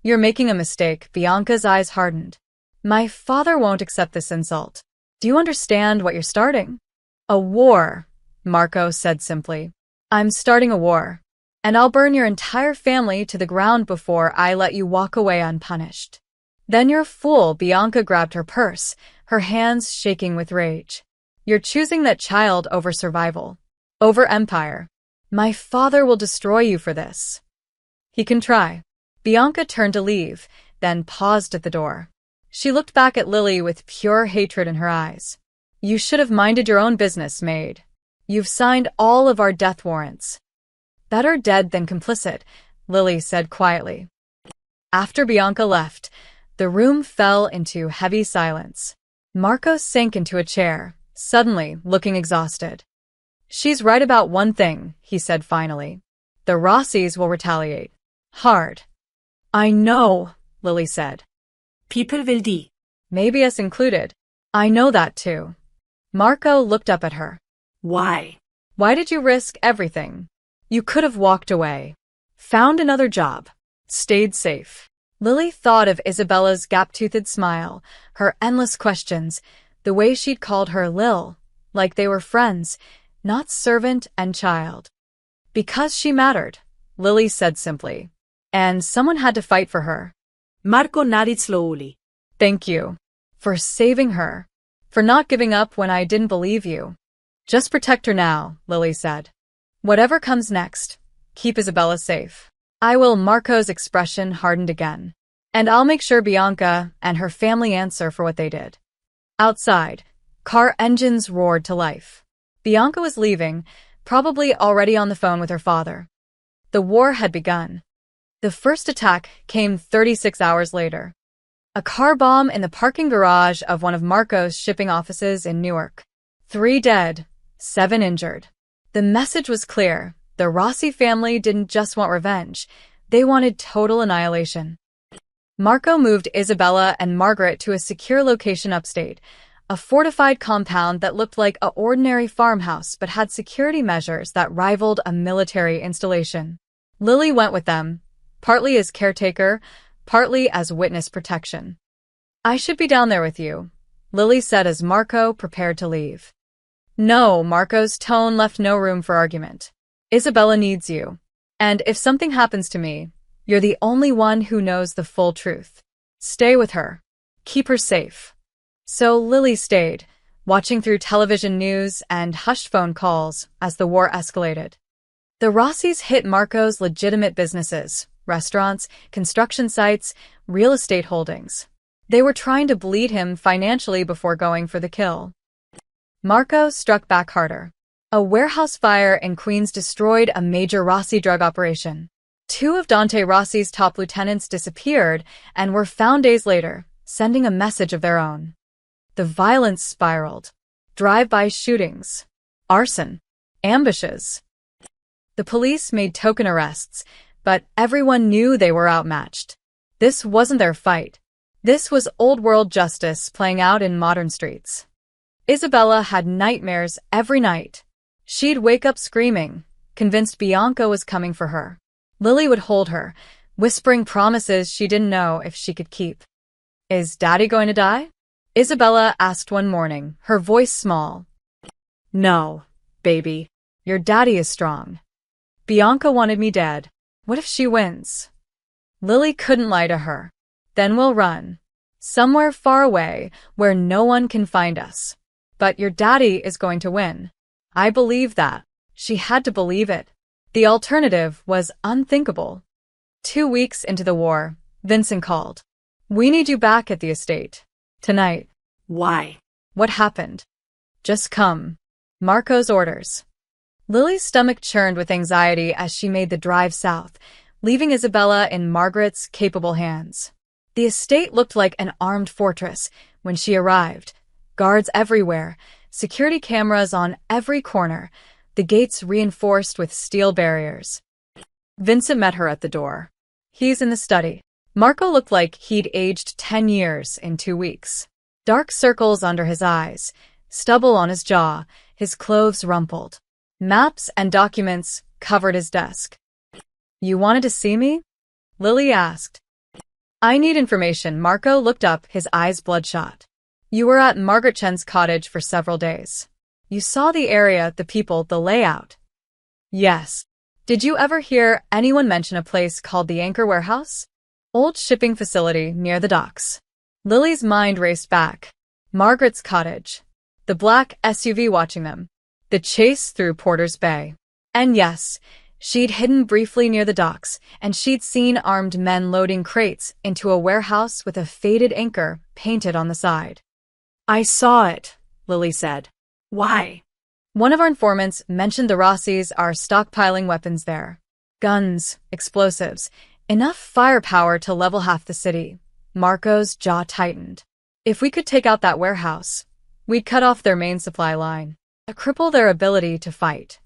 You're making a mistake, Bianca's eyes hardened. My father won't accept this insult. Do you understand what you're starting? A war, Marco said simply. I'm starting a war. And I'll burn your entire family to the ground before I let you walk away unpunished. Then you're a fool, Bianca grabbed her purse, her hands shaking with rage. You're choosing that child over survival. Over empire. My father will destroy you for this. He can try. Bianca turned to leave, then paused at the door. She looked back at Lily with pure hatred in her eyes. You should have minded your own business, Maid. You've signed all of our death warrants. Better dead than complicit, Lily said quietly. After Bianca left, the room fell into heavy silence. Marco sank into a chair, suddenly looking exhausted. She's right about one thing, he said finally. The Rossis will retaliate. Hard. I know, Lily said. People will die. Maybe us included. I know that too. Marco looked up at her. Why? Why did you risk everything? You could have walked away. Found another job. Stayed safe. Lily thought of Isabella's gap-toothed smile, her endless questions, the way she'd called her Lil, like they were friends, not servant and child. Because she mattered, Lily said simply. And someone had to fight for her. Marco nodded slowly. Thank you. For saving her. For not giving up when I didn't believe you. Just protect her now, Lily said. Whatever comes next, keep Isabella safe. I will. Marco's expression hardened again. And I'll make sure Bianca and her family answer for what they did. Outside, car engines roared to life. Bianca was leaving, probably already on the phone with her father. The war had begun. The first attack came 36 hours later. A car bomb in the parking garage of one of Marco's shipping offices in Newark. 3 dead, 7 injured. The message was clear. The Rossi family didn't just want revenge. They wanted total annihilation. Marco moved Isabella and Margaret to a secure location upstate, a fortified compound that looked like an ordinary farmhouse but had security measures that rivaled a military installation. Lily went with them, partly as caretaker, partly as witness protection. I should be down there with you, Lily said as Marco prepared to leave. No, Marco's tone left no room for argument. Isabella needs you. And if something happens to me, you're the only one who knows the full truth. Stay with her. Keep her safe. So Lily stayed, watching through television news and hushed phone calls as the war escalated. The Rossis hit Marco's legitimate businesses, restaurants, construction sites, real estate holdings. They were trying to bleed him financially before going for the kill. Marco struck back harder. A warehouse fire in Queens destroyed a major Rossi drug operation. 2 of Dante Rossi's top lieutenants disappeared and were found days later, sending a message of their own. The violence spiraled. drive-by shootings, arson, ambushes. The police made token arrests, but everyone knew they were outmatched. This wasn't their fight. This was old-world justice playing out in modern streets. Isabella had nightmares every night. She'd wake up screaming, convinced Bianca was coming for her. Lily would hold her, whispering promises she didn't know if she could keep. "Is Daddy going to die?" Isabella asked one morning, her voice small. "No, baby. Your daddy is strong. Bianca wanted me dead. What if she wins?" Lily couldn't lie to her. "Then we'll run. Somewhere far away where no one can find us. But your daddy is going to win." I believed that. She had to believe it. The alternative was unthinkable. 2 weeks into the war, Vincent called. "We need you back at the estate. Tonight." Why? "What happened?" "Just come." Marco's orders. Lily's stomach churned with anxiety as she made the drive south, leaving Isabella in Margaret's capable hands. The estate looked like an armed fortress when she arrived. Guards everywhere, security cameras on every corner, the gates reinforced with steel barriers. Vincent met her at the door. "He's in the study." Marco looked like he'd aged 10 years in 2 weeks. Dark circles under his eyes, stubble on his jaw, his clothes rumpled. Maps and documents covered his desk. "You wanted to see me?" Lily asked. "I need information." Marco looked up, his eyes bloodshot. "You were at Margaret Chen's cottage for several days. You saw the area, the people, the layout." "Yes." "Did you ever hear anyone mention a place called the Anchor Warehouse? Old shipping facility near the docks." Lily's mind raced back. Margaret's cottage. The black SUV watching them. The chase through Porter's Bay. And yes, she'd hidden briefly near the docks, and she'd seen armed men loading crates into a warehouse with a faded anchor painted on the side. "I saw it," Lily said. "Why?" "One of our informants mentioned the Rossis are stockpiling weapons there. Guns, explosives, enough firepower to level half the city." Marco's jaw tightened. "If we could take out that warehouse, we'd cut off their main supply line, cripple their ability to fight."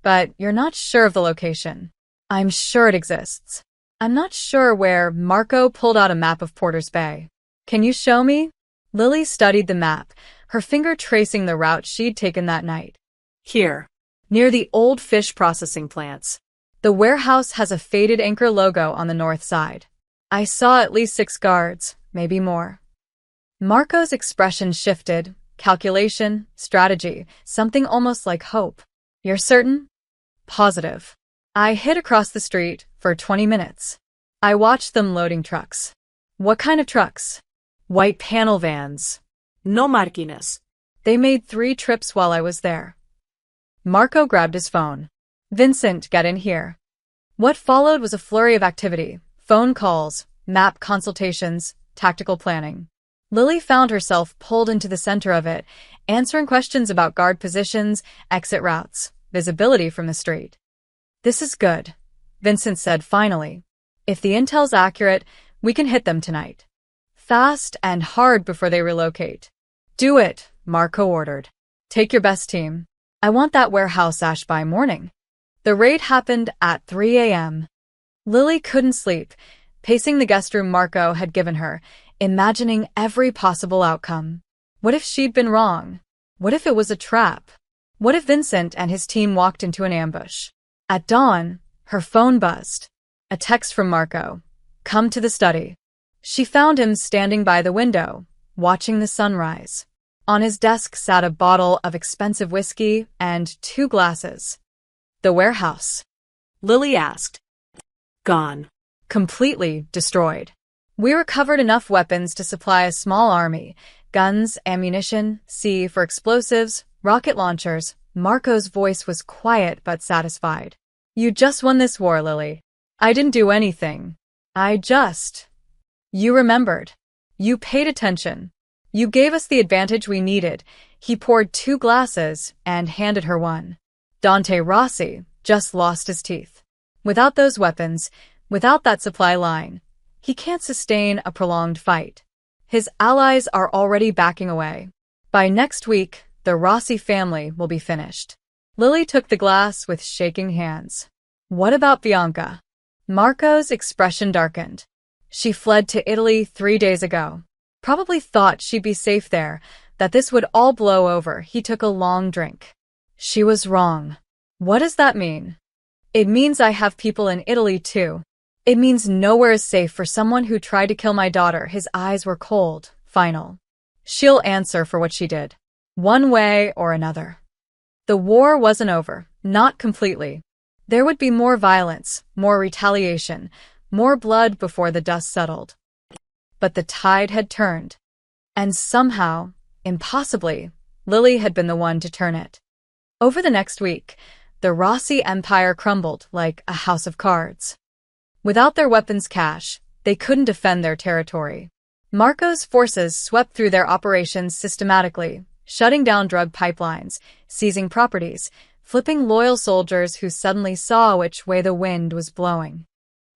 "But you're not sure of the location." "I'm sure it exists. I'm not sure where." Marco pulled out a map of Porter's Bay. "Can you show me?" Lily studied the map, her finger tracing the route she'd taken that night. "Here, near the old fish processing plants." The warehouse has a faded Anchor logo on the north side. "I saw at least 6 guards, maybe more." Marco's expression shifted. Calculation, strategy, something almost like hope. "You're certain?" "Positive. I hid across the street for 20 minutes. I watched them loading trucks." "What kind of trucks?" "White panel vans. No marquines." "They made 3 trips while I was there." Marco grabbed his phone. "Vincent, get in here." What followed was a flurry of activity. Phone calls, map consultations, tactical planning. Lily found herself pulled into the center of it, answering questions about guard positions, exit routes, visibility from the street. "This is good," Vincent said finally. "If the intel's accurate, we can hit them tonight. Fast and hard before they relocate." "Do it," Marco ordered. "Take your best team. I want that warehouse ash by morning." The raid happened at 3 a.m. Lily couldn't sleep, pacing the guest room Marco had given her, imagining every possible outcome. What if she'd been wrong? What if it was a trap? What if Vincent and his team walked into an ambush? At dawn, her phone buzzed. A text from Marco. "Come to the study." She found him standing by the window, watching the sunrise. On his desk sat a bottle of expensive whiskey and 2 glasses. "The warehouse?" Lily asked. "Gone. Completely destroyed. We recovered enough weapons to supply a small army. Guns, ammunition, C for explosives, rocket launchers." Marco's voice was quiet but satisfied. "You just won this war, Lily. I didn't do anything. You remembered. You paid attention. You gave us the advantage we needed." He poured 2 glasses and handed her one. "Dante Rossi just lost his teeth. Without those weapons, without that supply line, he can't sustain a prolonged fight. His allies are already backing away. By next week, the Rossi family will be finished. Lily took the glass with shaking hands. What about Bianca? Marco's expression darkened. She fled to Italy 3 days ago. Probably thought she'd be safe there, that this would all blow over. He took a long drink. She was wrong. What does that mean? It means I have people in Italy too. It means nowhere is safe for someone who tried to kill my daughter. His eyes were cold, final. She'll answer for what she did. One way or another. The war wasn't over, not completely. There would be more violence, more retaliation, more blood before the dust settled. But the tide had turned. And somehow, impossibly, Lily had been the one to turn it. Over the next week, the Rossi empire crumbled like a house of cards. Without their weapons cache, they couldn't defend their territory. Marco's forces swept through their operations systematically, shutting down drug pipelines, seizing properties, flipping loyal soldiers who suddenly saw which way the wind was blowing.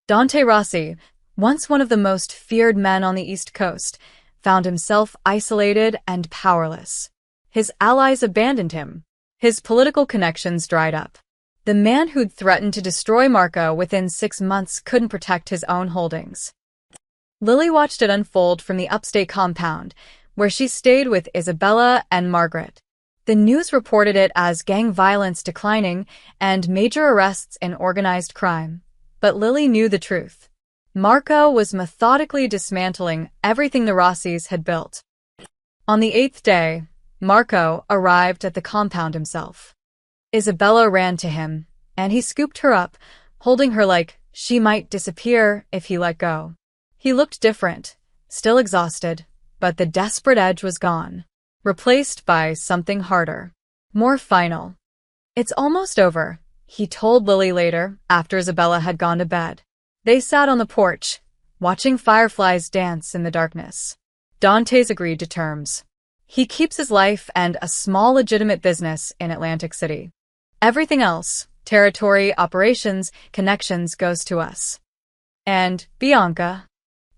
Dante Rossi, once one of the most feared men on the East Coast, found himself isolated and powerless. His allies abandoned him. His political connections dried up. The man who'd threatened to destroy Marco within 6 months couldn't protect his own holdings. Lily watched it unfold from the upstate compound, where she stayed with Isabella and Margaret. The news reported it as gang violence declining and major arrests in organized crime. But Lily knew the truth. Marco was methodically dismantling everything the Rossis had built. On the 8th day, Marco arrived at the compound himself. Isabella ran to him, and he scooped her up, holding her like she might disappear if he let go. He looked different, still exhausted, but the desperate edge was gone, replaced by something harder, more final. It's almost over, he told Lily later, after Isabella had gone to bed. They sat on the porch, watching fireflies dance in the darkness. Dante's agreed to terms. He keeps his life and a small legitimate business in Atlantic City. Everything else, territory, operations, connections, goes to us. And Bianca?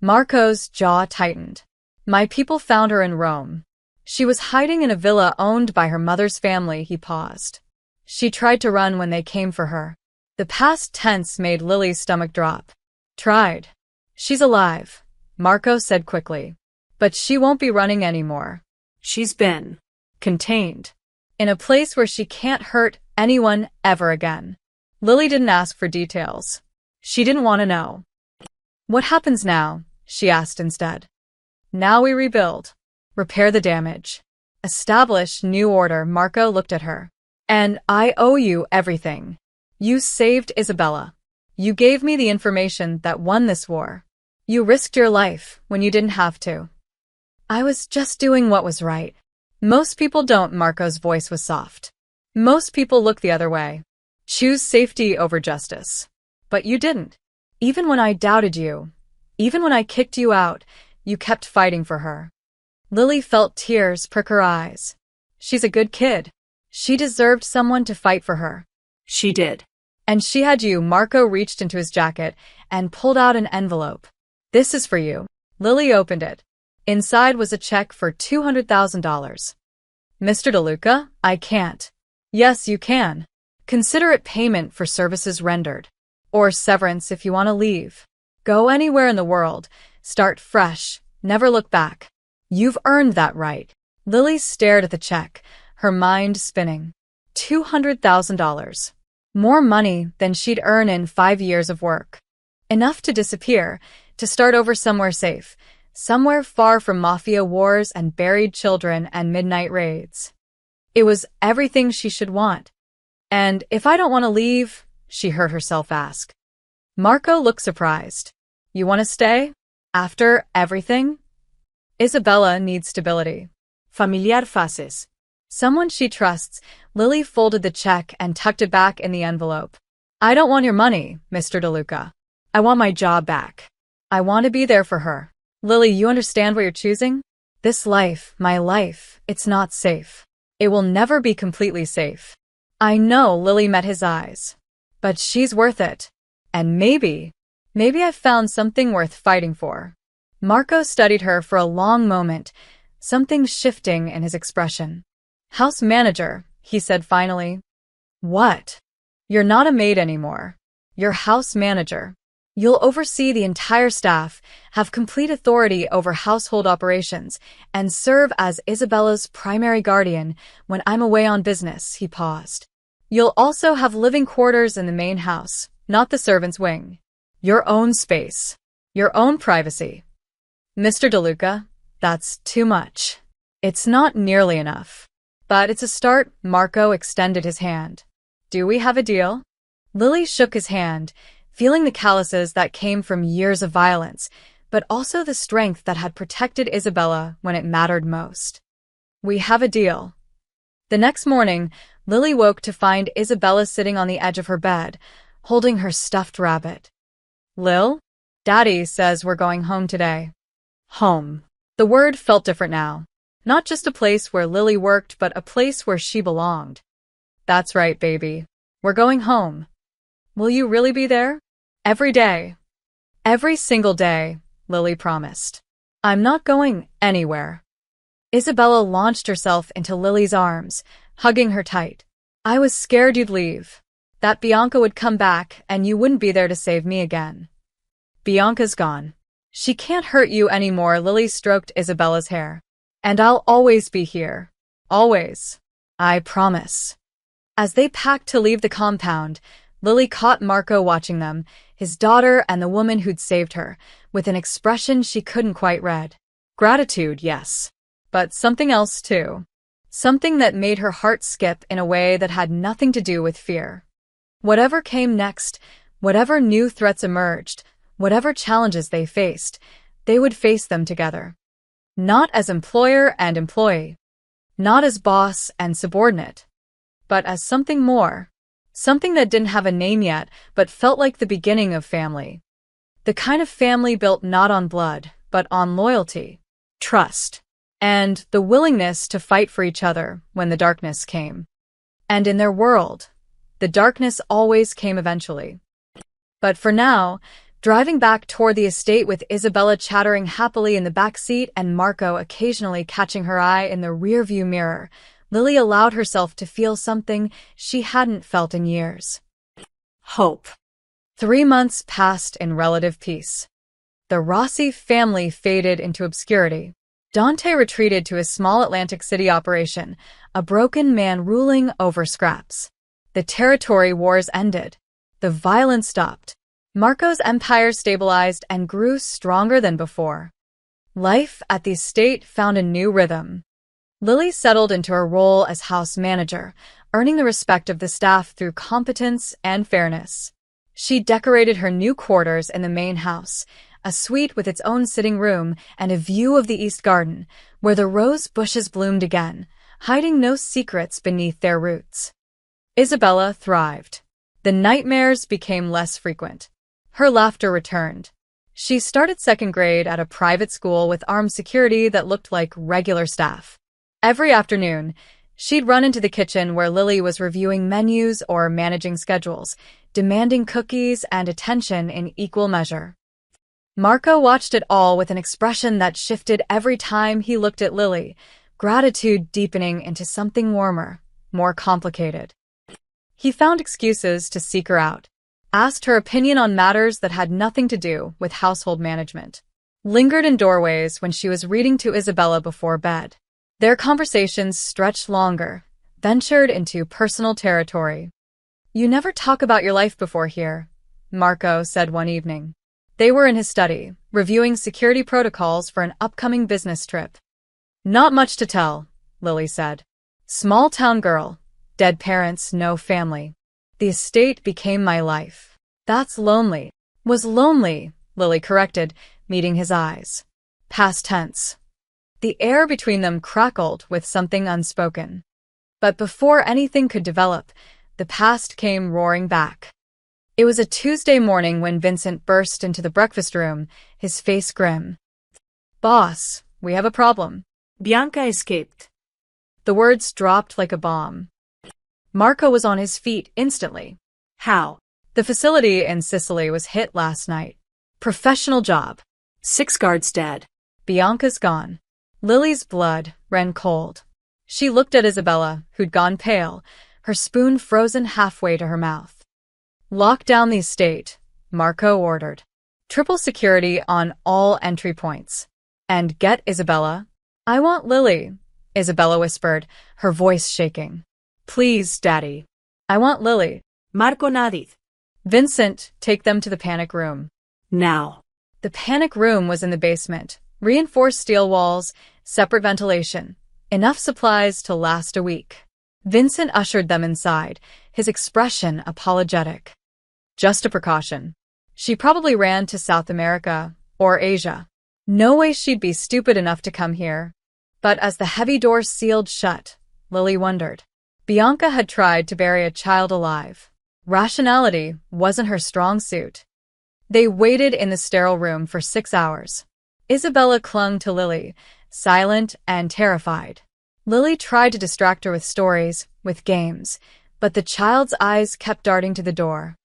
Marco's jaw tightened. My people found her in Rome. She was hiding in a villa owned by her mother's family. He paused. She tried to run when they came for her. The past tense made Lily's stomach drop. Tried. She's alive, Marco said quickly. But she won't be running anymore. She's been contained. In a place where she can't hurt anyone ever again. Lily didn't ask for details. She didn't want to know. What happens now? She asked instead. Now we rebuild. Repair the damage. Establish new order. Marco looked at her. And I owe you everything. You saved Isabella. You gave me the information that won this war. You risked your life when you didn't have to. I was just doing what was right. Most people don't. Marco's voice was soft. Most people look the other way. Choose safety over justice. But you didn't. Even when I doubted you, even when I kicked you out, you kept fighting for her. Lily felt tears prick her eyes. She's a good kid. She deserved someone to fight for her. She did. And she had you. Marco reached into his jacket and pulled out an envelope. This is for you. Lily opened it. Inside was a check for $200,000. Mr. DeLuca, I can't. Yes, you can. Consider it payment for services rendered. Or severance if you want to leave. Go anywhere in the world. Start fresh. Never look back. You've earned that right. Lily stared at the check, her mind spinning. $200,000. More money than she'd earn in 5 years of work. Enough to disappear, to start over somewhere safe, somewhere far from mafia wars and buried children and midnight raids. It was everything she should want. And if I don't want to leave, she heard herself ask. Marco looked surprised. You want to stay? After everything? Isabella needs stability. Familiar faces. Someone she trusts. Lily folded the check and tucked it back in the envelope. I don't want your money, Mr. DeLuca. I want my job back. I want to be there for her. Lily, you understand what you're choosing? This life, my life, it's not safe. It will never be completely safe. I know. Lily met his eyes. But she's worth it. And maybe I've found something worth fighting for. Marco studied her for a long moment, something shifting in his expression. House manager, he said finally. What? You're not a maid anymore. You're house manager. You'll oversee the entire staff, have complete authority over household operations, and serve as Isabella's primary guardian when I'm away on business, he paused. You'll also have living quarters in the main house, not the servants' wing. Your own space. Your own privacy. Mr. DeLuca, that's too much. It's not nearly enough. But it's a start. Marco extended his hand. Do we have a deal? Lily shook his hand, feeling the calluses that came from years of violence, but also the strength that had protected Isabella when it mattered most. We have a deal. The next morning, Lily woke to find Isabella sitting on the edge of her bed, holding her stuffed rabbit. Lil? Daddy says we're going home today. Home. The word felt different now. Not just a place where Lily worked, but a place where she belonged. That's right, baby. We're going home. Will you really be there? Every day. Every single day, Lily promised. I'm not going anywhere. Isabella launched herself into Lily's arms, hugging her tight. I was scared you'd leave. That Bianca would come back and you wouldn't be there to save me again. Bianca's gone. She can't hurt you anymore, Lily stroked Isabella's hair. And I'll always be here. Always. I promise. As they packed to leave the compound, Lily caught Marco watching them, his daughter and the woman who'd saved her, with an expression she couldn't quite read. Gratitude, yes. But something else too. Something that made her heart skip in a way that had nothing to do with fear. Whatever came next, whatever new threats emerged, whatever challenges they faced, they would face them together. Not as employer and employee. Not as boss and subordinate. But as something more. Something that didn't have a name yet, but felt like the beginning of family. The kind of family built not on blood, but on loyalty, trust, and the willingness to fight for each other when the darkness came. And in their world, the darkness always came eventually. But for now, driving back toward the estate with Isabella chattering happily in the back seat and Marco occasionally catching her eye in the rearview mirror, Lily allowed herself to feel something she hadn't felt in years. Hope. 3 months passed in relative peace. The Rossi family faded into obscurity. Dante retreated to his small Atlantic City operation, a broken man ruling over scraps. The territory wars ended. The violence stopped. Marco's empire stabilized and grew stronger than before. Life at the estate found a new rhythm. Lily settled into her role as house manager, earning the respect of the staff through competence and fairness. She decorated her new quarters in the main house, a suite with its own sitting room and a view of the east garden, where the rose bushes bloomed again, hiding no secrets beneath their roots. Isabella thrived. The nightmares became less frequent. Her laughter returned. She started second grade at a private school with armed security that looked like regular staff. Every afternoon, she'd run into the kitchen where Lily was reviewing menus or managing schedules, demanding cookies and attention in equal measure. Marco watched it all with an expression that shifted every time he looked at Lily, gratitude deepening into something warmer, more complicated. He found excuses to seek her out, asked her opinion on matters that had nothing to do with household management, lingered in doorways when she was reading to Isabella before bed. Their conversations stretched longer, ventured into personal territory. You never talk about your life before here, Marco said one evening. They were in his study, reviewing security protocols for an upcoming business trip. Not much to tell, Lily said. Small-town girl, dead parents, no family. The estate became my life. That's lonely. Was lonely, Lily corrected, meeting his eyes. Past tense. The air between them crackled with something unspoken. But before anything could develop, the past came roaring back. It was a Tuesday morning when Vincent burst into the breakfast room, his face grim. Boss, we have a problem. Bianca escaped. The words dropped like a bomb. Marco was on his feet instantly. How? The facility in Sicily was hit last night. Professional job. 6 guards dead. Bianca's gone. Lily's blood ran cold. She looked at Isabella, who'd gone pale, her spoon frozen halfway to her mouth. "Lock down the estate," Marco ordered. "Triple security on all entry points. And get Isabella." "I want Lily," Isabella whispered, her voice shaking. "Please, Daddy. I want Lily." Marco nodded. "Vincent, take them to the panic room." Now. The panic room was in the basement. Reinforced steel walls, separate ventilation. Enough supplies to last a week. Vincent ushered them inside, his expression apologetic. "Just a precaution. She probably ran to South America or Asia. No way she'd be stupid enough to come here." But as the heavy door sealed shut, Lily wondered. Bianca had tried to bury a child alive. Rationality wasn't her strong suit. They waited in the sterile room for 6 hours. Isabella clung to Lily, silent and terrified. Lily tried to distract her with stories, with games, but the child's eyes kept darting to the door.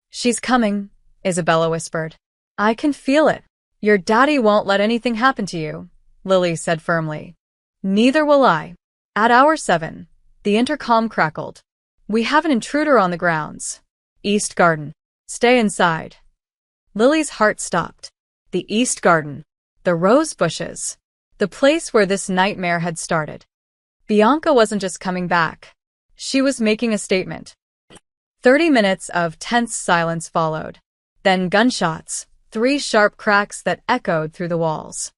"She's coming," Isabella whispered. "I can feel it." "Your daddy won't let anything happen to you," Lily said firmly. "Neither will I." At hour 7, the intercom crackled. "We have an intruder on the grounds. East Garden. Stay inside." Lily's heart stopped. The East Garden. The rose bushes. The place where this nightmare had started. Bianca wasn't just coming back. She was making a statement. 30 minutes of tense silence followed. Then gunshots, 3 sharp cracks that echoed through the walls.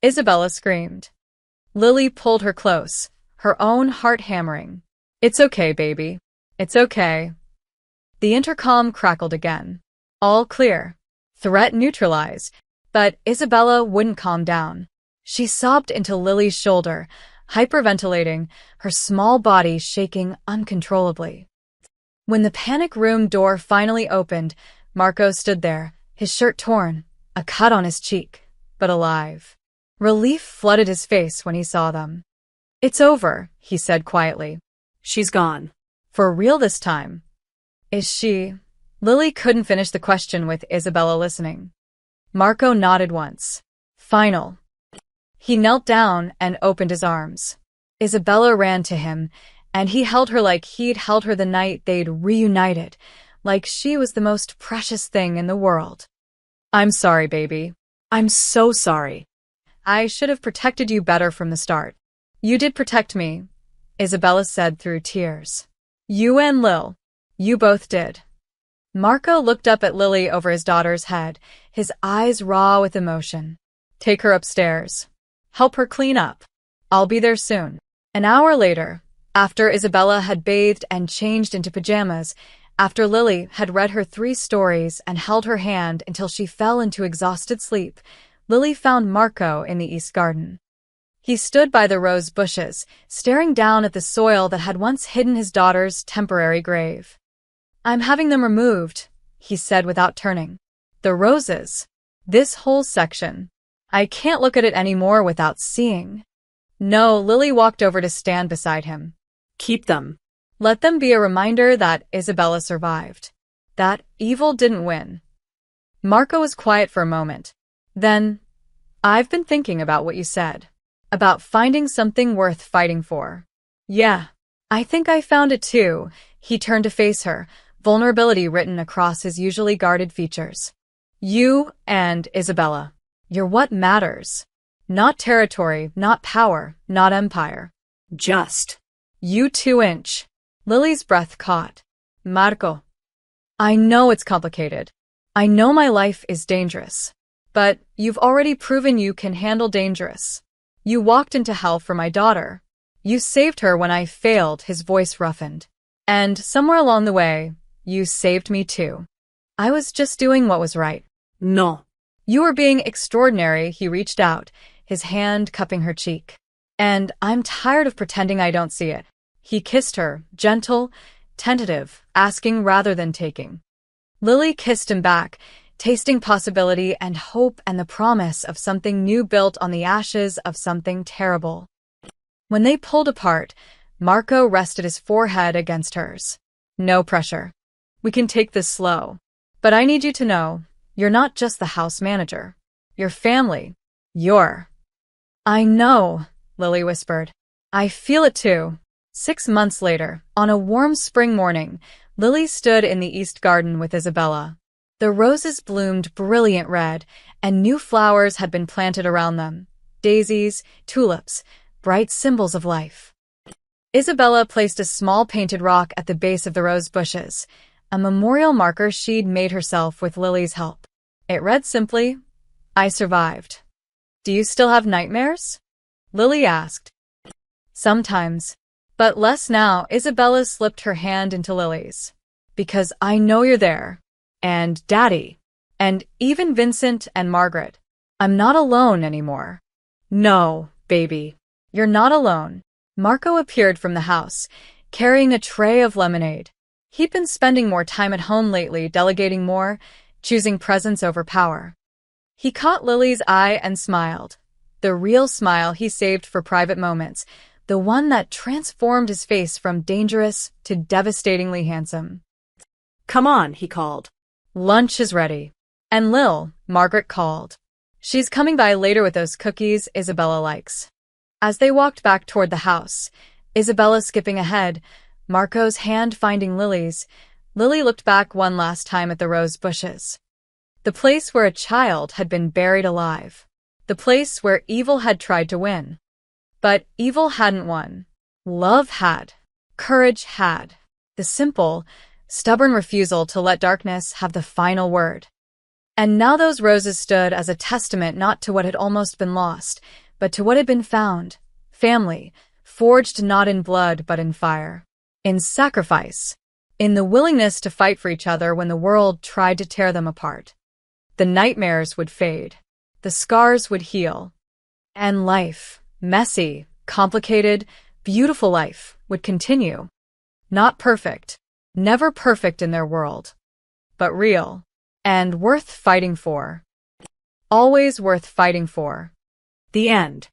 Isabella screamed. Lily pulled her close, her own heart hammering. "It's okay, baby. It's okay." The intercom crackled again. "All clear. Threat neutralized." But Isabella wouldn't calm down. She sobbed into Lily's shoulder, hyperventilating, her small body shaking uncontrollably. When the panic room door finally opened, Marco stood there, his shirt torn, a cut on his cheek, but alive. Relief flooded his face when he saw them. "It's over," he said quietly. "She's gone." "For real this time." "Is she?" Lily couldn't finish the question with Isabella listening. Marco nodded once. "Final." He knelt down and opened his arms. Isabella ran to him, and he held her like he'd held her the night they'd reunited, like she was the most precious thing in the world. "I'm sorry, baby. I'm so sorry. I should have protected you better from the start." "You did protect me," Isabella said through tears. "You and Lil. You both did." Marco looked up at Lily over his daughter's head, his eyes raw with emotion. "Take her upstairs. Help her clean up. I'll be there soon." An hour later, after Isabella had bathed and changed into pajamas, after Lily had read her 3 stories and held her hand until she fell into exhausted sleep, Lily found Marco in the East Garden. He stood by the rose bushes, staring down at the soil that had once hidden his daughter's temporary grave. "I'm having them removed," he said without turning. "The roses. This whole section. I can't look at it anymore without seeing." "No," Lily walked over to stand beside him. "Keep them. Let them be a reminder that Isabella survived. That evil didn't win." Marco was quiet for a moment. Then, "I've been thinking about what you said. About finding something worth fighting for." "Yeah, I think I found it too." He turned to face her, vulnerability written across his usually guarded features. "You and Isabella. You're what matters. Not territory, not power, not empire. Just. You 2-inch. Lily's breath caught. "Marco. I know it's complicated. I know my life is dangerous. But you've already proven you can handle dangerous. You walked into hell for my daughter. You saved her when I failed," his voice roughened. "And somewhere along the way, you saved me too. I was just doing what was right." "No." "You were being extraordinary," he reached out, his hand cupping her cheek. "And I'm tired of pretending I don't see it." He kissed her, gentle, tentative, asking rather than taking. Lily kissed him back, tasting possibility and hope and the promise of something new built on the ashes of something terrible. When they pulled apart, Marco rested his forehead against hers. "No pressure. We can take this slow. But I need you to know, you're not just the house manager. You're family. You're—" "I know," Lily whispered. I feel it too. 6 months later, on a warm spring morning, Lily stood in the East Garden with Isabella. The roses bloomed brilliant red, and new flowers had been planted around them. Daisies, tulips, bright symbols of life. Isabella placed a small painted rock at the base of the rose bushes, a memorial marker she'd made herself with Lily's help. It read simply, "I survived." "Do you still have nightmares?" Lily asked. "Sometimes. But less now." Isabella slipped her hand into Lily's. "Because I know you're there. And Daddy. And even Vincent and Margaret. I'm not alone anymore." "No, baby. You're not alone." Marco appeared from the house, carrying a tray of lemonade. He'd been spending more time at home lately, delegating more, choosing presence over power. He caught Lily's eye and smiled. The real smile he saved for private moments, the one that transformed his face from dangerous to devastatingly handsome. "Come on," he called. "Lunch is ready." "And Lil," Margaret called. "She's coming by later with those cookies Isabella likes." As they walked back toward the house, Isabella skipping ahead, Marco's hand finding Lily's, Lily looked back one last time at the rose bushes. The place where a child had been buried alive. The place where evil had tried to win. But evil hadn't won. Love had. Courage had. The simple, stubborn refusal to let darkness have the final word. And now those roses stood as a testament not to what had almost been lost, but to what had been found. Family, forged not in blood but in fire. In sacrifice. In the willingness to fight for each other when the world tried to tear them apart. The nightmares would fade. The scars would heal. And life, messy, complicated, beautiful life, would continue. Not perfect. Never perfect in their world. But real. And worth fighting for. Always worth fighting for. The end.